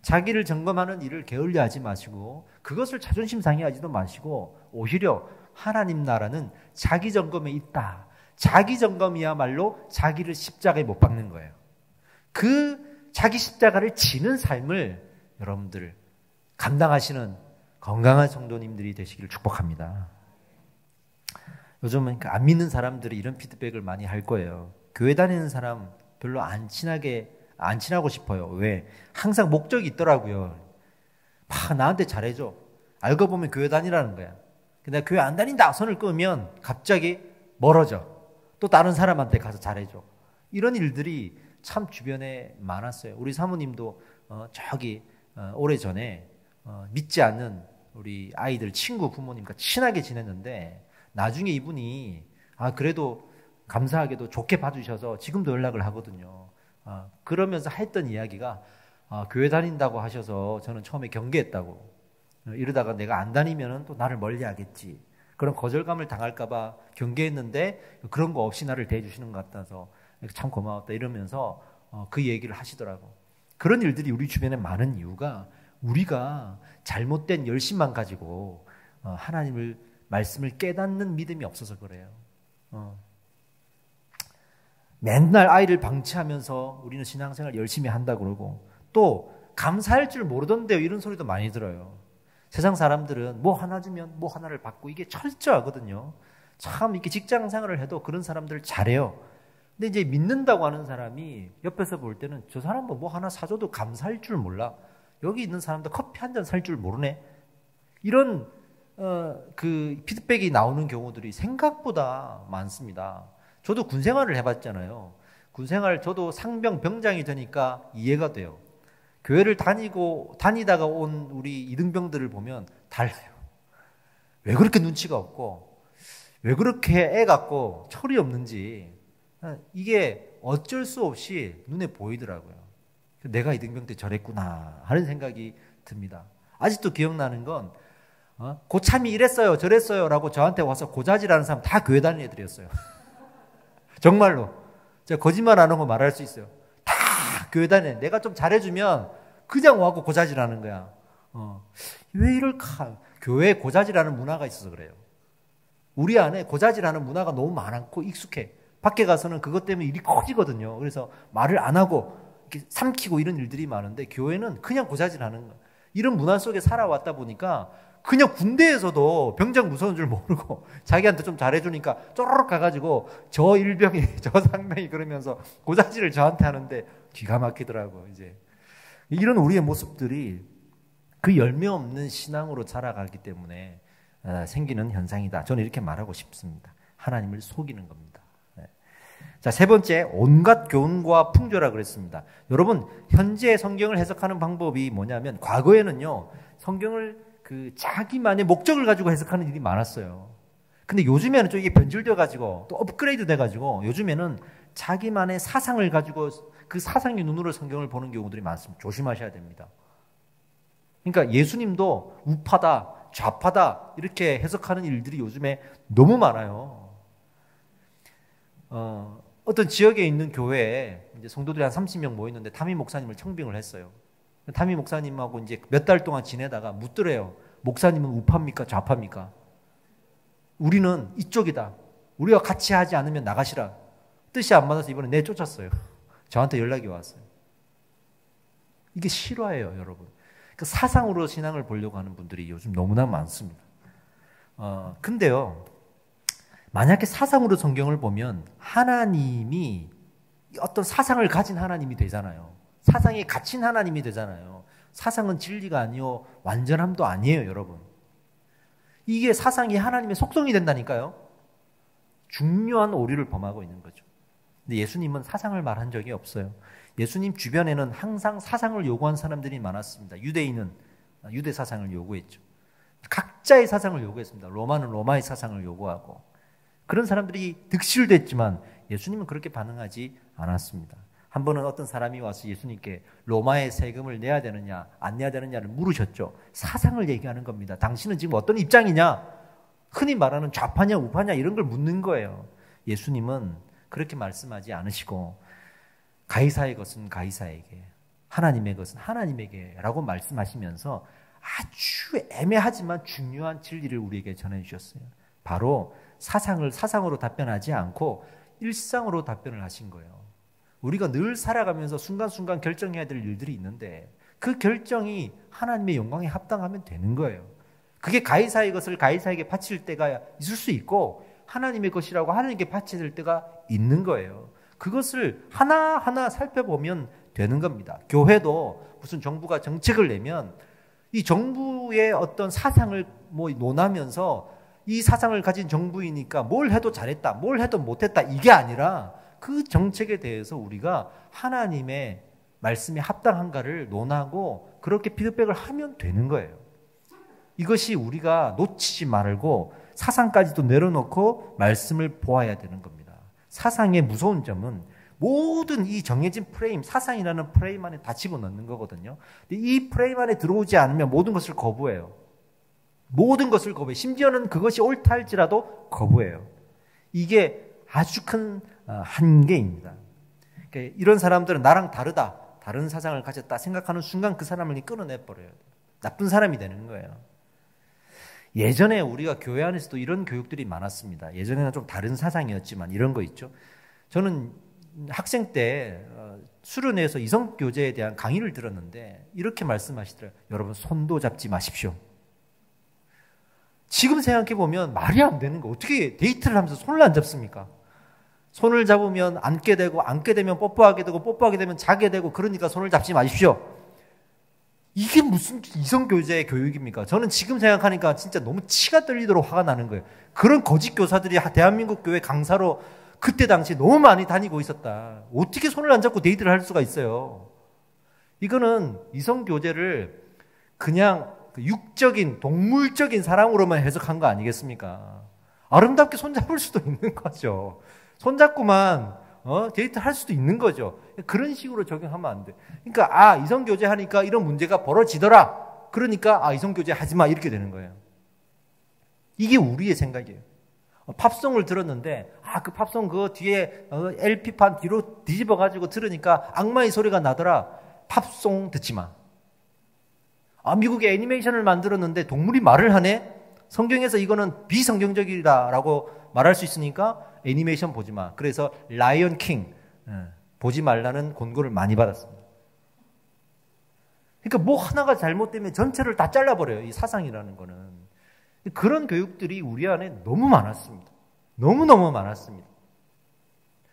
자기를 점검하는 일을 게을리하지 마시고 그것을 자존심 상해하지도 마시고 오히려 하나님 나라는 자기 점검에 있다. 자기 점검이야말로 자기를 십자가에 못 박는 거예요. 그 자기 십자가를 지는 삶을 여러분들 감당하시는 건강한 성도님들이 되시기를 축복합니다. 요즘은 안 믿는 사람들이 이런 피드백을 많이 할 거예요. 교회 다니는 사람 별로 안 친하고 싶어요. 왜? 항상 목적이 있더라고요. 나한테 잘해줘. 알고 보면 교회 다니라는 거야. 근데 교회 안 다닌다 손을 끄면 갑자기 멀어져. 또 다른 사람한테 가서 잘해줘. 이런 일들이 참 주변에 많았어요. 우리 사모님도 오래전에 믿지 않는 우리 아이들 친구 부모님과 친하게 지냈는데 나중에 이분이 그래도 감사하게도 좋게 봐주셔서 지금도 연락을 하거든요. 그러면서 했던 이야기가 교회 다닌다고 하셔서 저는 처음에 경계했다고. 이러다가 내가 안 다니면 또 나를 멀리하겠지. 그런 거절감을 당할까 봐 경계했는데 그런 거 없이 나를 대해주시는 것 같아서 참 고마웠다 이러면서 그 얘기를 하시더라고. 그런 일들이 우리 주변에 많은 이유가 우리가 잘못된 열심만 가지고 하나님을 말씀을 깨닫는 믿음이 없어서 그래요. 맨날 아이를 방치하면서 우리는 신앙생활 열심히 한다고 그러고 또 감사할 줄 모르던데요. 이런 소리도 많이 들어요. 세상 사람들은 뭐 하나 주면 뭐 하나를 받고 이게 철저하거든요. 참 이렇게 직장 생활을 해도 그런 사람들 잘해요. 근데 이제 믿는다고 하는 사람이 옆에서 볼 때는 저 사람 뭐 하나 사줘도 감사할 줄 몰라. 여기 있는 사람도 커피 한 잔 살 줄 모르네. 이런 그 피드백이 나오는 경우들이 생각보다 많습니다. 저도 군 생활을 해봤잖아요. 군 생활 저도 상병 병장이 되니까 이해가 돼요. 교회를 다니다가 온 우리 이등병들을 보면 달라요. 왜 그렇게 눈치가 없고 왜 그렇게 애 같고 철이 없는지 이게 어쩔 수 없이 눈에 보이더라고요. 내가 이등병 때 저랬구나 하는 생각이 듭니다. 아직도 기억나는 건 고참이 이랬어요 저랬어요 라고 저한테 와서 고자질하는 사람 다 교회 다니는 애들이었어요. 정말로 제가 거짓말 안 하고 말할 수 있어요. 다 교회 다니는 내가 좀 잘해주면 그냥 와고 고자질하는 거야. 왜 이럴까? 교회에 고자질하는 문화가 있어서 그래요. 우리 안에 고자질하는 문화가 너무 많고 익숙해. 밖에 가서는 그것 때문에 일이 커지거든요. 그래서 말을 안 하고 이렇게 삼키고 이런 일들이 많은데 교회는 그냥 고자질하는 거야. 이런 문화 속에 살아왔다 보니까 그냥 군대에서도 병장 무서운 줄 모르고 자기한테 좀 잘해주니까 쪼르륵 가가지고 저 일병이 저 상병이 그러면서 고자질을 저한테 하는데 기가 막히더라고. 이제 이런 우리의 모습들이 그 열매 없는 신앙으로 자라가기 때문에 생기는 현상이다. 저는 이렇게 말하고 싶습니다. 하나님을 속이는 겁니다. 자, 세 번째, 온갖 교훈과 풍조라 그랬습니다. 여러분, 현재 성경을 해석하는 방법이 뭐냐면 과거에는요, 성경을 자기만의 목적을 가지고 해석하는 일이 많았어요. 근데 요즘에는 좀 이게 변질돼가지고 또 업그레이드 돼가지고 요즘에는 자기만의 사상을 가지고 그 사상의 눈으로 성경을 보는 경우들이 많습니다. 조심하셔야 됩니다. 그러니까 예수님도 우파다, 좌파다 이렇게 해석하는 일들이 요즘에 너무 많아요. 어떤 지역에 있는 교회에 이제 성도들이 한 30명 모였는데 담임 목사님을 청빙을 했어요. 담임 목사님하고 이제 몇 달 동안 지내다가 묻더래요. 목사님은 우파입니까? 좌파입니까? 우리는 이쪽이다. 우리가 같이 하지 않으면 나가시라. 뜻이 안 맞아서 이번에 내쫓았어요. 저한테 연락이 왔어요. 이게 실화예요, 여러분. 그 사상으로 신앙을 보려고 하는 분들이 요즘 너무나 많습니다. 근데요, 만약에 사상으로 성경을 보면 하나님이 어떤 사상을 가진 하나님이 되잖아요. 사상에 갇힌 하나님이 되잖아요. 사상은 진리가 아니요 완전함도 아니에요, 여러분. 이게 사상이 하나님의 속성이 된다니까요. 중요한 오류를 범하고 있는 거죠. 근데 예수님은 사상을 말한 적이 없어요. 예수님 주변에는 항상 사상을 요구한 사람들이 많았습니다. 유대인은 유대 사상을 요구했죠. 각자의 사상을 요구했습니다. 로마는 로마의 사상을 요구하고 그런 사람들이 득실됐지만 예수님은 그렇게 반응하지 않았습니다. 한 번은 어떤 사람이 와서 예수님께 로마의 세금을 내야 되느냐 안 내야 되느냐를 물으셨죠. 사상을 얘기하는 겁니다. 당신은 지금 어떤 입장이냐? 흔히 말하는 좌파냐 우파냐 이런 걸 묻는 거예요. 예수님은 그렇게 말씀하지 않으시고 가이사의 것은 가이사에게, 하나님의 것은 하나님에게 라고 말씀하시면서 아주 애매하지만 중요한 진리를 우리에게 전해주셨어요. 바로 사상을 사상으로 답변하지 않고 일상으로 답변을 하신 거예요. 우리가 늘 살아가면서 순간순간 결정해야 될 일들이 있는데 그 결정이 하나님의 영광에 합당하면 되는 거예요. 그게 가이사의 것을 가이사에게 바칠 때가 있을 수 있고 하나님의 것이라고 하나님께 바쳐야 될 때가 있는 거예요. 그것을 하나하나 살펴보면 되는 겁니다. 교회도 무슨 정부가 정책을 내면 이 정부의 어떤 사상을 논하면서 이 사상을 가진 정부이니까 뭘 해도 잘했다, 뭘 해도 못했다 이게 아니라 그 정책에 대해서 우리가 하나님의 말씀에 합당한가를 논하고 그렇게 피드백을 하면 되는 거예요. 이것이 우리가 놓치지 말고 사상까지도 내려놓고 말씀을 보아야 되는 겁니다. 사상의 무서운 점은 모든 이 정해진 프레임, 사상이라는 프레임 안에 다 집어넣는 거거든요. 근데 이 프레임 안에 들어오지 않으면 모든 것을 거부해요. 모든 것을 거부해요. 심지어는 그것이 옳다 할지라도 거부해요. 이게 아주 큰 한계입니다. 그러니까 이런 사람들은 나랑 다르다, 다른 사상을 가졌다 생각하는 순간 그 사람을 끊어내버려요. 나쁜 사람이 되는 거예요. 예전에 우리가 교회 안에서도 이런 교육들이 많았습니다. 예전에는 좀 다른 사상이었지만 이런 거 있죠. 저는 학생 때 수련회에서 이성교제에 대한 강의를 들었는데 이렇게 말씀하시더라고요. 여러분, 손도 잡지 마십시오. 지금 생각해보면 말이 안 되는 거. 어떻게 데이트를 하면서 손을 안 잡습니까? 손을 잡으면 앉게 되고, 앉게 되면 뽀뽀하게 되고, 뽀뽀하게 되면 자게 되고, 그러니까 손을 잡지 마십시오. 이게 무슨 이성교제의 교육입니까? 저는 지금 생각하니까 진짜 너무 치가 떨리도록 화가 나는 거예요. 그런 거짓 교사들이 대한민국 교회 강사로 그때 당시 너무 많이 다니고 있었다. 어떻게 손을 안 잡고 데이트를 할 수가 있어요? 이거는 이성교제를 그냥 육적인, 동물적인 사랑으로만 해석한 거 아니겠습니까? 아름답게 손잡을 수도 있는 거죠. 손잡고만 데이트 할 수도 있는 거죠. 그런 식으로 적용하면 안 돼. 그러니까 이성교제 하니까 이런 문제가 벌어지더라. 그러니까 이성교제 하지 마, 이렇게 되는 거예요. 이게 우리의 생각이에요. 팝송을 들었는데 그 팝송 그 뒤에 LP판 뒤로 뒤집어 가지고 들으니까 악마의 소리가 나더라. 팝송 듣지 마. 미국의 애니메이션을 만들었는데 동물이 말을 하네? 성경에서 이거는 비성경적이다라고 말할 수 있으니까 애니메이션 보지 마. 그래서 라이언 킹 보지 말라는 권고를 많이 받았습니다. 그러니까 뭐 하나가 잘못되면 전체를 다 잘라버려요. 이 사상이라는 거는. 그런 교육들이 우리 안에 너무 많았습니다. 너무너무 많았습니다.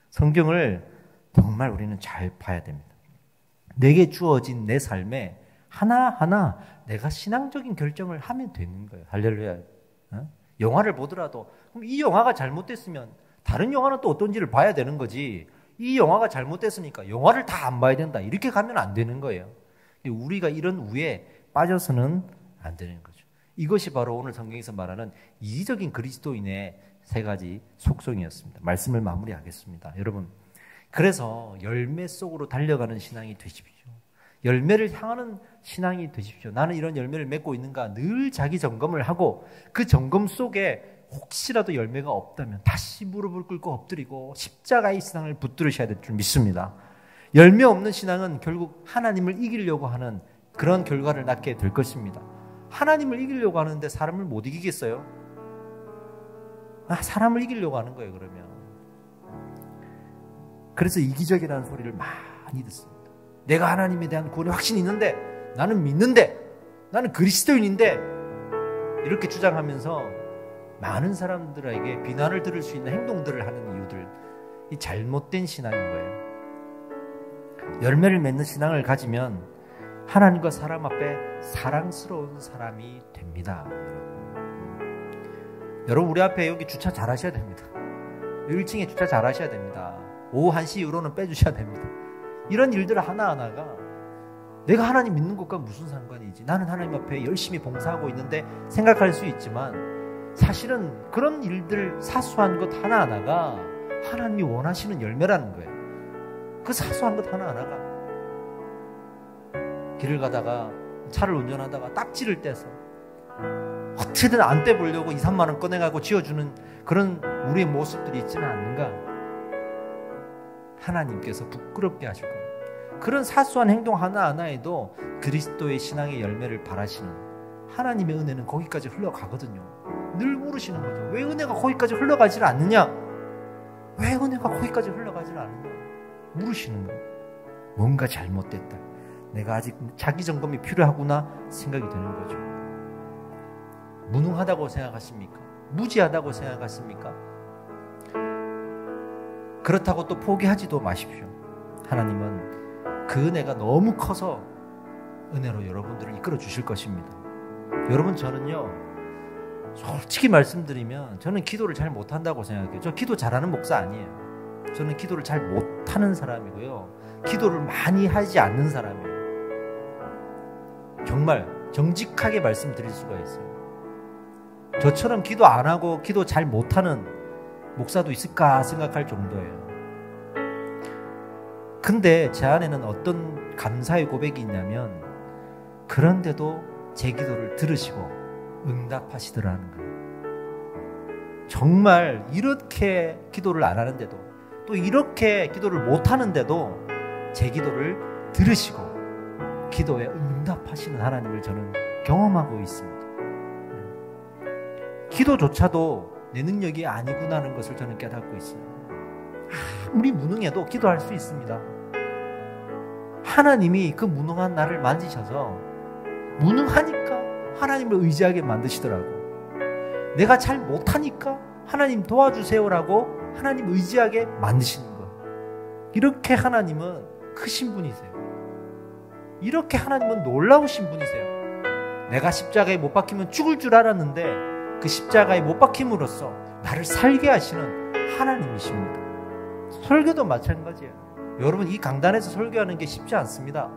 성경을 정말 우리는 잘 봐야 됩니다. 내게 주어진 내 삶에 하나하나 내가 신앙적인 결정을 하면 되는 거예요. 할렐루야. 영화를 보더라도 그럼 이 영화가 잘못됐으면 다른 영화는 또 어떤지를 봐야 되는 거지. 이 영화가 잘못됐으니까 영화를 다 안 봐야 된다. 이렇게 가면 안 되는 거예요. 우리가 이런 우에 빠져서는 안 되는 거죠. 이것이 바로 오늘 성경에서 말하는 이기적인 그리스도인의 세 가지 속성이었습니다. 말씀을 마무리하겠습니다. 여러분, 그래서 열매 속으로 달려가는 신앙이 되십시오. 열매를 향하는 신앙이 되십시오. 나는 이런 열매를 맺고 있는가 늘 자기 점검을 하고 그 점검 속에 혹시라도 열매가 없다면 다시 무릎을 꿇고 엎드리고 십자가의 신앙을 붙들으셔야 될 줄 믿습니다. 열매 없는 신앙은 결국 하나님을 이기려고 하는 그런 결과를 낳게 될 것입니다. 하나님을 이기려고 하는데 사람을 못 이기겠어요? 사람을 이기려고 하는 거예요, 그러면. 그래서 이기적이라는 소리를 많이 듣습니다. 내가 하나님에 대한 구원의 확신이 있는데, 나는 믿는데, 나는 그리스도인인데, 이렇게 주장하면서 많은 사람들에게 비난을 들을 수 있는 행동들을 하는 이유들, 이 잘못된 신앙인 거예요. 열매를 맺는 신앙을 가지면 하나님과 사람 앞에 사랑스러운 사람이 됩니다. 여러분, 우리 앞에 여기 주차 잘 하셔야 됩니다. 1층에 주차 잘 하셔야 됩니다. 오후 1시 이후로는 빼주셔야 됩니다. 이런 일들 하나하나가 내가 하나님 믿는 것과 무슨 상관이지? 나는 하나님 앞에 열심히 봉사하고 있는데 생각할 수 있지만 사실은 그런 일들, 사소한 것 하나하나가 하나님이 원하시는 열매라는 거예요. 그 사소한 것 하나하나가 길을 가다가 차를 운전하다가 딱지를 떼서 어떻게든 안 떼보려고 2, 3만 원 꺼내가고 지어주는 그런 우리의 모습들이 있지는 않는가? 하나님께서 부끄럽게 하실 겁니다. 그런 사소한 행동 하나하나에도 그리스도의 신앙의 열매를 바라시는 하나님의 은혜는 거기까지 흘러가거든요. 늘 물으시는 거죠. 왜 은혜가 거기까지 흘러가질 않느냐? 왜 은혜가 거기까지 흘러가질 않느냐? 물으시는 거예요. 뭔가 잘못됐다. 내가 아직 자기 점검이 필요하구나 생각이 드는 거죠. 무능하다고 생각하십니까? 무지하다고 생각하십니까? 그렇다고 또 포기하지도 마십시오. 하나님은 그 은혜가 너무 커서 은혜로 여러분들을 이끌어 주실 것입니다. 여러분, 저는요, 솔직히 말씀드리면 저는 기도를 잘 못한다고 생각해요. 저 기도 잘하는 목사 아니에요. 저는 기도를 잘 못하는 사람이고요, 기도를 많이 하지 않는 사람이에요. 정말 정직하게 말씀드릴 수가 있어요. 저처럼 기도 안 하고 기도 잘 못하는 목사도 있을까 생각할 정도예요. 근데 제 안에는 어떤 감사의 고백이 있냐면, 그런데도 제 기도를 들으시고 응답하시더라는 거예요. 정말 이렇게 기도를 안 하는데도, 또 이렇게 기도를 못하는데도 제 기도를 들으시고 기도에 응답하시는 하나님을 저는 경험하고 있습니다. 기도조차도 내 능력이 아니구나는 것을 저는 깨닫고 있어요. 아무리 무능해도 기도할 수 있습니다. 하나님이 그 무능한 나를 만지셔서 무능하니까 하나님을 의지하게 만드시더라고. 내가 잘 못하니까 하나님 도와주세요라고 하나님 의지하게 만드시는 것. 이렇게 하나님은 크신 분이세요. 이렇게 하나님은 놀라우신 분이세요. 내가 십자가에 못 박히면 죽을 줄 알았는데 그 십자가에 못 박힘으로써 나를 살게 하시는 하나님이십니다. 설교도 마찬가지예요. 여러분, 이 강단에서 설교하는 게 쉽지 않습니다.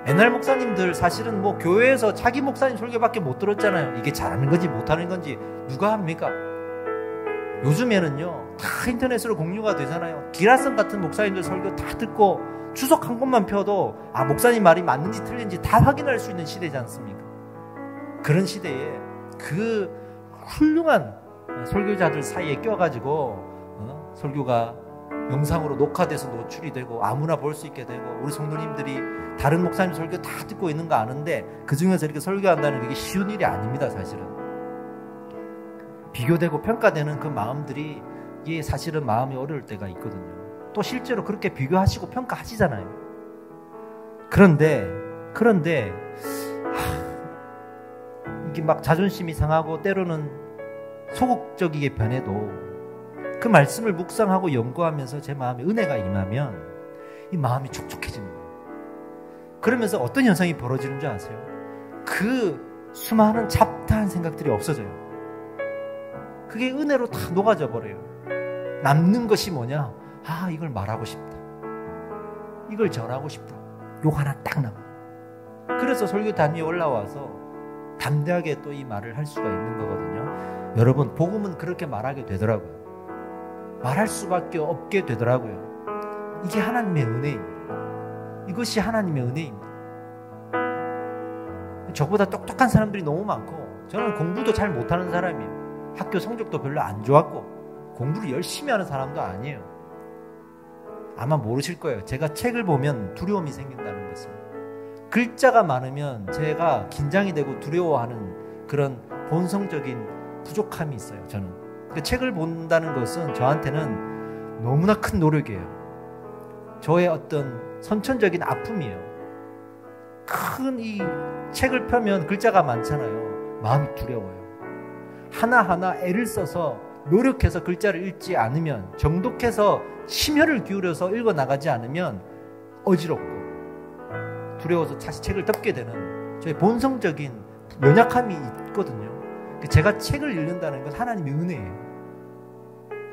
옛날 목사님들 사실은 뭐 교회에서 자기 목사님 설교밖에 못 들었잖아요. 이게 잘하는 건지 못하는 건지 누가 합니까? 요즘에는요 다 인터넷으로 공유가 되잖아요. 기라성 같은 목사님들 설교 다 듣고 주석 한 곳만 펴도 목사님 말이 맞는지 틀린지 다 확인할 수 있는 시대지 않습니까? 그런 시대에 그 훌륭한 설교자들 사이에 껴가지고 설교가 영상으로 녹화돼서 노출이 되고 아무나 볼 수 있게 되고 우리 성도님들이 다른 목사님 설교 다 듣고 있는 거 아는데 그 중에서 이렇게 설교한다는 게 쉬운 일이 아닙니다. 사실은 비교되고 평가되는 그 마음들이 이게 사실은 마음이 어려울 때가 있거든요. 또 실제로 그렇게 비교하시고 평가하시잖아요. 그런데 이게 막 자존심이 상하고 때로는 소극적이게 변해도 그 말씀을 묵상하고 연구하면서 제 마음에 은혜가 임하면 이 마음이 촉촉해지는 거예요. 그러면서 어떤 현상이 벌어지는 줄 아세요? 그 수많은 잡다한 생각들이 없어져요. 그게 은혜로 다 녹아져 버려요. 남는 것이 뭐냐? 이걸 말하고 싶다. 이걸 전하고 싶다. 요 하나 딱 남아. 그래서 설교단 위에 올라와서 담대하게 또 이 말을 할 수가 있는 거거든요. 여러분, 복음은 그렇게 말하게 되더라고요. 말할 수밖에 없게 되더라고요. 이게 하나님의 은혜입니다. 이것이 하나님의 은혜입니다. 저보다 똑똑한 사람들이 너무 많고 저는 공부도 잘 못하는 사람이에요. 학교 성적도 별로 안 좋았고 공부를 열심히 하는 사람도 아니에요. 아마 모르실 거예요. 제가 책을 보면 두려움이 생긴다는 것을. 글자가 많으면 제가 긴장이 되고 두려워하는 그런 본성적인 부족함이 있어요. 저는 그 책을 본다는 것은 저한테는 너무나 큰 노력이에요. 저의 어떤 선천적인 아픔이에요. 큰 이 책을 펴면 글자가 많잖아요. 마음이 두려워요. 하나하나 애를 써서 노력해서 글자를 읽지 않으면, 정독해서 심혈을 기울여서 읽어나가지 않으면 어지럽고 두려워서 다시 책을 덮게 되는 저의 본성적인 연약함이 있거든요. 제가 책을 읽는다는 건 하나님의 은혜예요.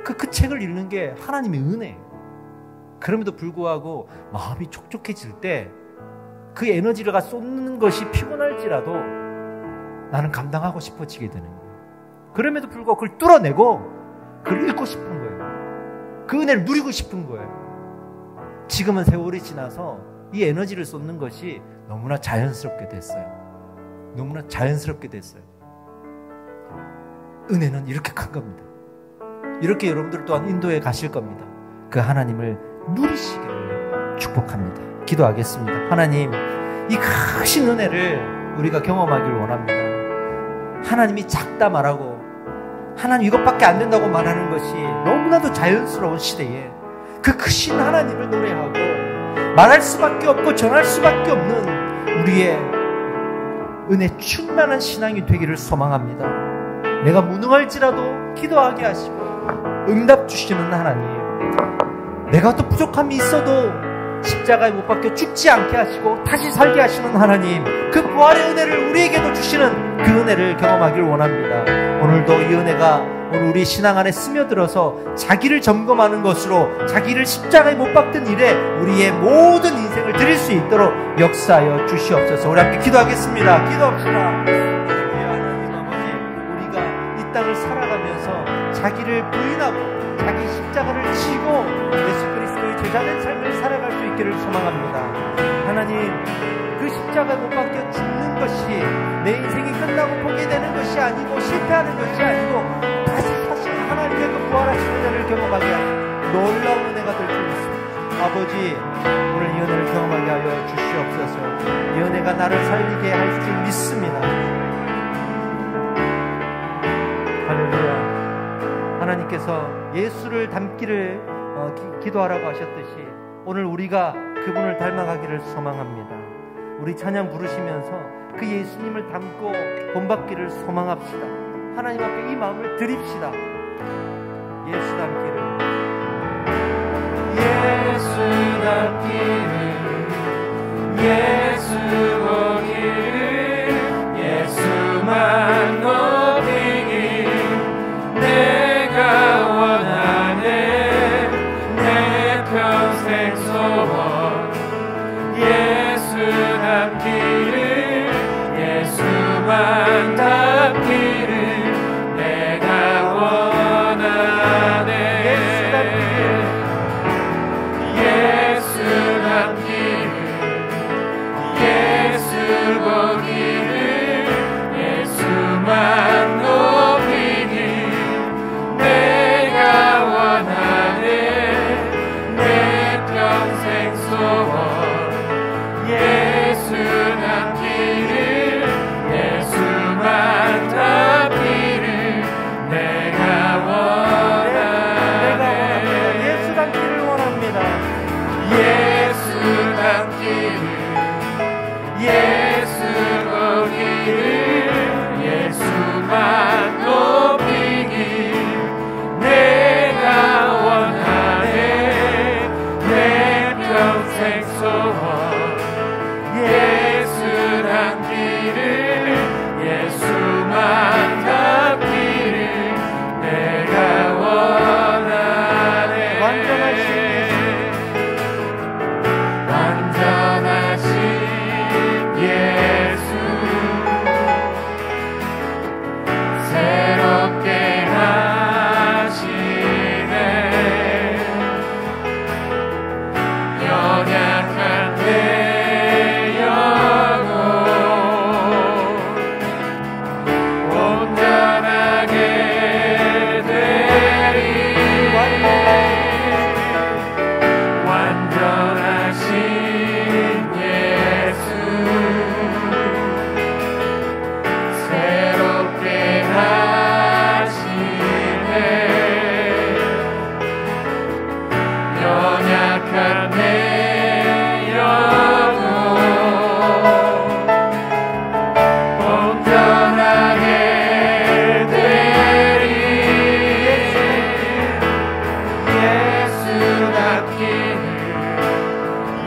그 책을 읽는 게 하나님의 은혜예요. 그럼에도 불구하고 마음이 촉촉해질 때 그 에너지를 쏟는 것이 피곤할지라도 나는 감당하고 싶어지게 되는 거예요. 그럼에도 불구하고 그걸 뚫어내고 그걸 읽고 싶은 거예요. 그 은혜를 누리고 싶은 거예요. 지금은 세월이 지나서 이 에너지를 쏟는 것이 너무나 자연스럽게 됐어요. 너무나 자연스럽게 됐어요. 은혜는 이렇게 큰 겁니다. 이렇게 여러분들 또한 인도에 가실 겁니다. 그 하나님을 누리시기를 축복합니다. 기도하겠습니다. 하나님, 이 크신 은혜를 우리가 경험하길 원합니다. 하나님이 작다 말하고 하나님 이것밖에 안 된다고 말하는 것이 너무나도 자연스러운 시대에 그 크신 하나님을 노래하고 말할 수밖에 없고 전할 수밖에 없는 우리의 은혜 충만한 신앙이 되기를 소망합니다. 내가 무능할지라도 기도하게 하시고 응답 주시는 하나님, 내가 또 부족함이 있어도 십자가에 못 박혀 죽지 않게 하시고 다시 살게 하시는 하나님, 그 부활의 은혜를 우리에게도 주시는 그 은혜를 경험하길 원합니다. 오늘도 이 은혜가 오늘 우리 신앙 안에 스며들어서 자기를 점검하는 것으로, 자기를 십자가에 못 박던 일에 우리의 모든 인생을 드릴 수 있도록 역사하여 주시옵소서. 우리 함께 기도하겠습니다. 기도합시다. 하나님 아버지, 우리가 이 땅을 살아가면서 자기를 부인하고 자기 십자가를 지고 예수 그리스도의 제자된 삶을 살아갈 수 있기를 소망합니다. 하나님, 그 십자가에 못 박혀 죽는 것이 내 인생이 끝나고 포기되는 것이 아니고 실패하는 것이 아니고 다시 사시는 하나님의 그 부활하신 은혜를 경험하게 하시고 놀라운 은혜가 아버지, 오늘 이 은혜를 경험하게 하여 주시옵소서. 이 은혜가 나를 살리게 할 줄 믿습니다. 할렐루야. 하나님께서 예수를 닮기를 기도하라고 하셨듯이 오늘 우리가 그분을 닮아가기를 소망합니다. 우리 찬양 부르시면서 그 예수님을 닮고 본받기를 소망합시다. 하나님 앞에 이 마음을 드립시다. 예수 닮기를, 예수 닮기를, 예수 보기를, 예수만 높이길 내가 원하네. 내 평생 소원 예수 닮기를, 예수만 닮기를 내가 원하네. 예수 닮기를, 예수 보기를, 예수만 높이길 내가 원하네. 내 평생 소원 예수 닮기를, 예수만 닮기를 내가 원하네. 예수 닮기를 원합니다. 예수 닮기를, 예수 보기를, 예수만 높이길 내가 원하네. 내 평생 소원 예수 닮기를, 예수만 닮기를 내가 원하네. 완전하신 예수, 새롭게 하시네. 연약한 내 영혼 온전하게 되리. 완전하신 예수, 새롭게 하시네. 연약한 내 영혼 온전하게 되리. 예수 닮기를,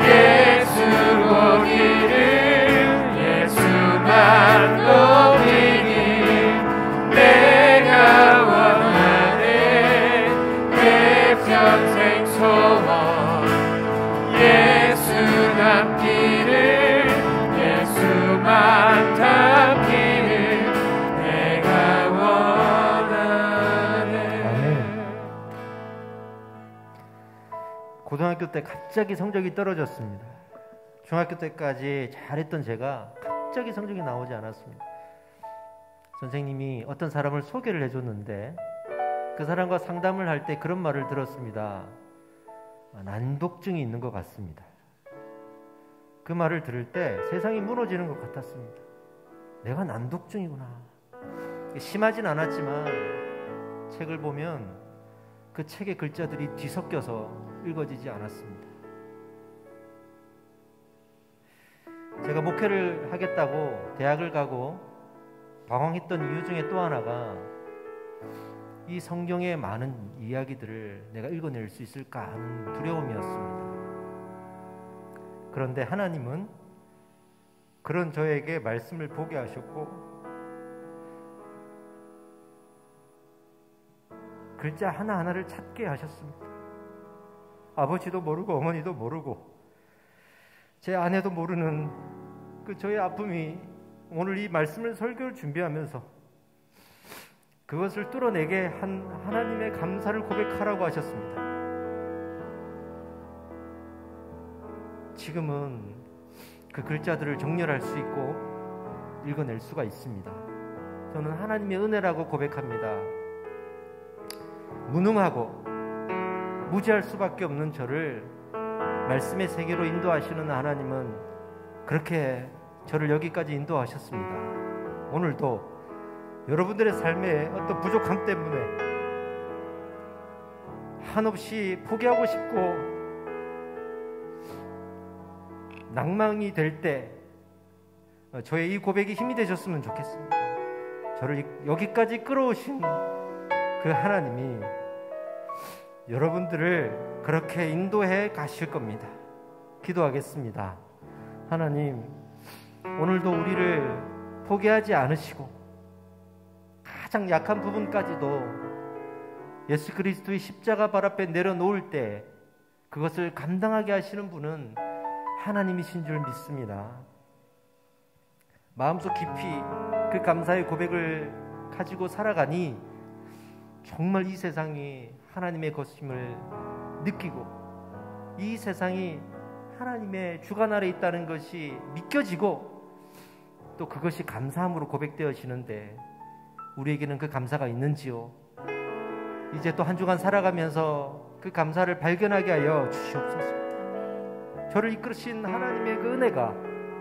예수 보기를, 예수만 높이길 내가 원하네. 내 평생 소원 예수 닮기를, 예수만 닮기를 내가 원하네. 고등학교 때 갑자기 성적이 떨어졌습니다. 중학교 때까지 잘했던 제가 갑자기 성적이 나오지 않았습니다. 선생님이 어떤 사람을 소개를 해줬는데 그 사람과 상담을 할 때 그런 말을 들었습니다. 난독증이 있는 것 같습니다. 그 말을 들을 때 세상이 무너지는 것 같았습니다. 내가 난독증이구나. 심하진 않았지만 책을 보면 그 책의 글자들이 뒤섞여서 읽어지지 않았습니다. 제가 목회를 하겠다고 대학을 가고 방황했던 이유 중에 또 하나가 이 성경의 많은 이야기들을 내가 읽어낼 수 있을까 하는 두려움이었습니다. 그런데 하나님은 그런 저에게 말씀을 보게 하셨고 글자 하나하나를 찾게 하셨습니다. 아버지도 모르고 어머니도 모르고 제 아내도 모르는 그 저의 아픔이 오늘 이 말씀을 설교를 준비하면서 그것을 뚫어내게 한 하나님의 감사를 고백하라고 하셨습니다. 지금은 그 글자들을 정렬할 수 있고 읽어낼 수가 있습니다. 저는 하나님의 은혜라고 고백합니다. 무능하고 무지할 수밖에 없는 저를 말씀의 세계로 인도하시는 하나님은 그렇게 저를 여기까지 인도하셨습니다. 오늘도 여러분들의 삶에 어떤 부족함 때문에 한없이 포기하고 싶고 낭망이 될 때 저의 이 고백이 힘이 되셨으면 좋겠습니다. 저를 여기까지 끌어오신 그 하나님이 여러분들을 그렇게 인도해 가실 겁니다. 기도하겠습니다. 하나님, 오늘도 우리를 포기하지 않으시고 가장 약한 부분까지도 예수 그리스도의 십자가 발 앞에 내려놓을 때 그것을 감당하게 하시는 분은 하나님이신 줄 믿습니다. 마음속 깊이 그 감사의 고백을 가지고 살아가니 정말 이 세상이 하나님의 것임을 느끼고 이 세상이 하나님의 주관 아래 있다는 것이 믿겨지고 또 그것이 감사함으로 고백되어지는데 우리에게는 그 감사가 있는지요? 이제 또 한 주간 살아가면서 그 감사를 발견하게 하여 주시옵소서. 저를 이끌으신 하나님의 그 은혜가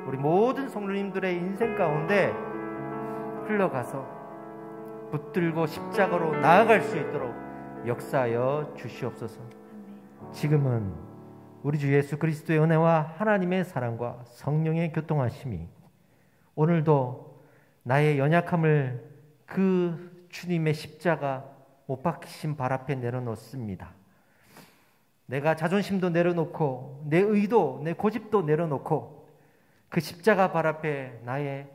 우리 모든 성도님들의 인생 가운데 흘러가서 붙들고 십자가로 나아갈 수 있도록 역사하여 주시옵소서. 지금은 우리 주 예수 그리스도의 은혜와 하나님의 사랑과 성령의 교통하심이 오늘도 나의 연약함을 그 주님의 십자가 못 박히신 발 앞에 내려놓습니다. 내가 자존심도 내려놓고 내 의도, 내 고집도 내려놓고 그 십자가 발 앞에 나의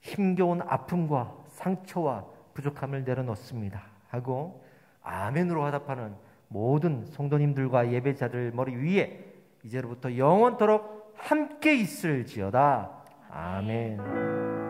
힘겨운 아픔과 상처와 부족함을 내려놓습니다 하고 아멘으로 화답하는 모든 성도님들과 예배자들 머리 위에 이제로부터 영원토록 함께 있을지어다. 아멘.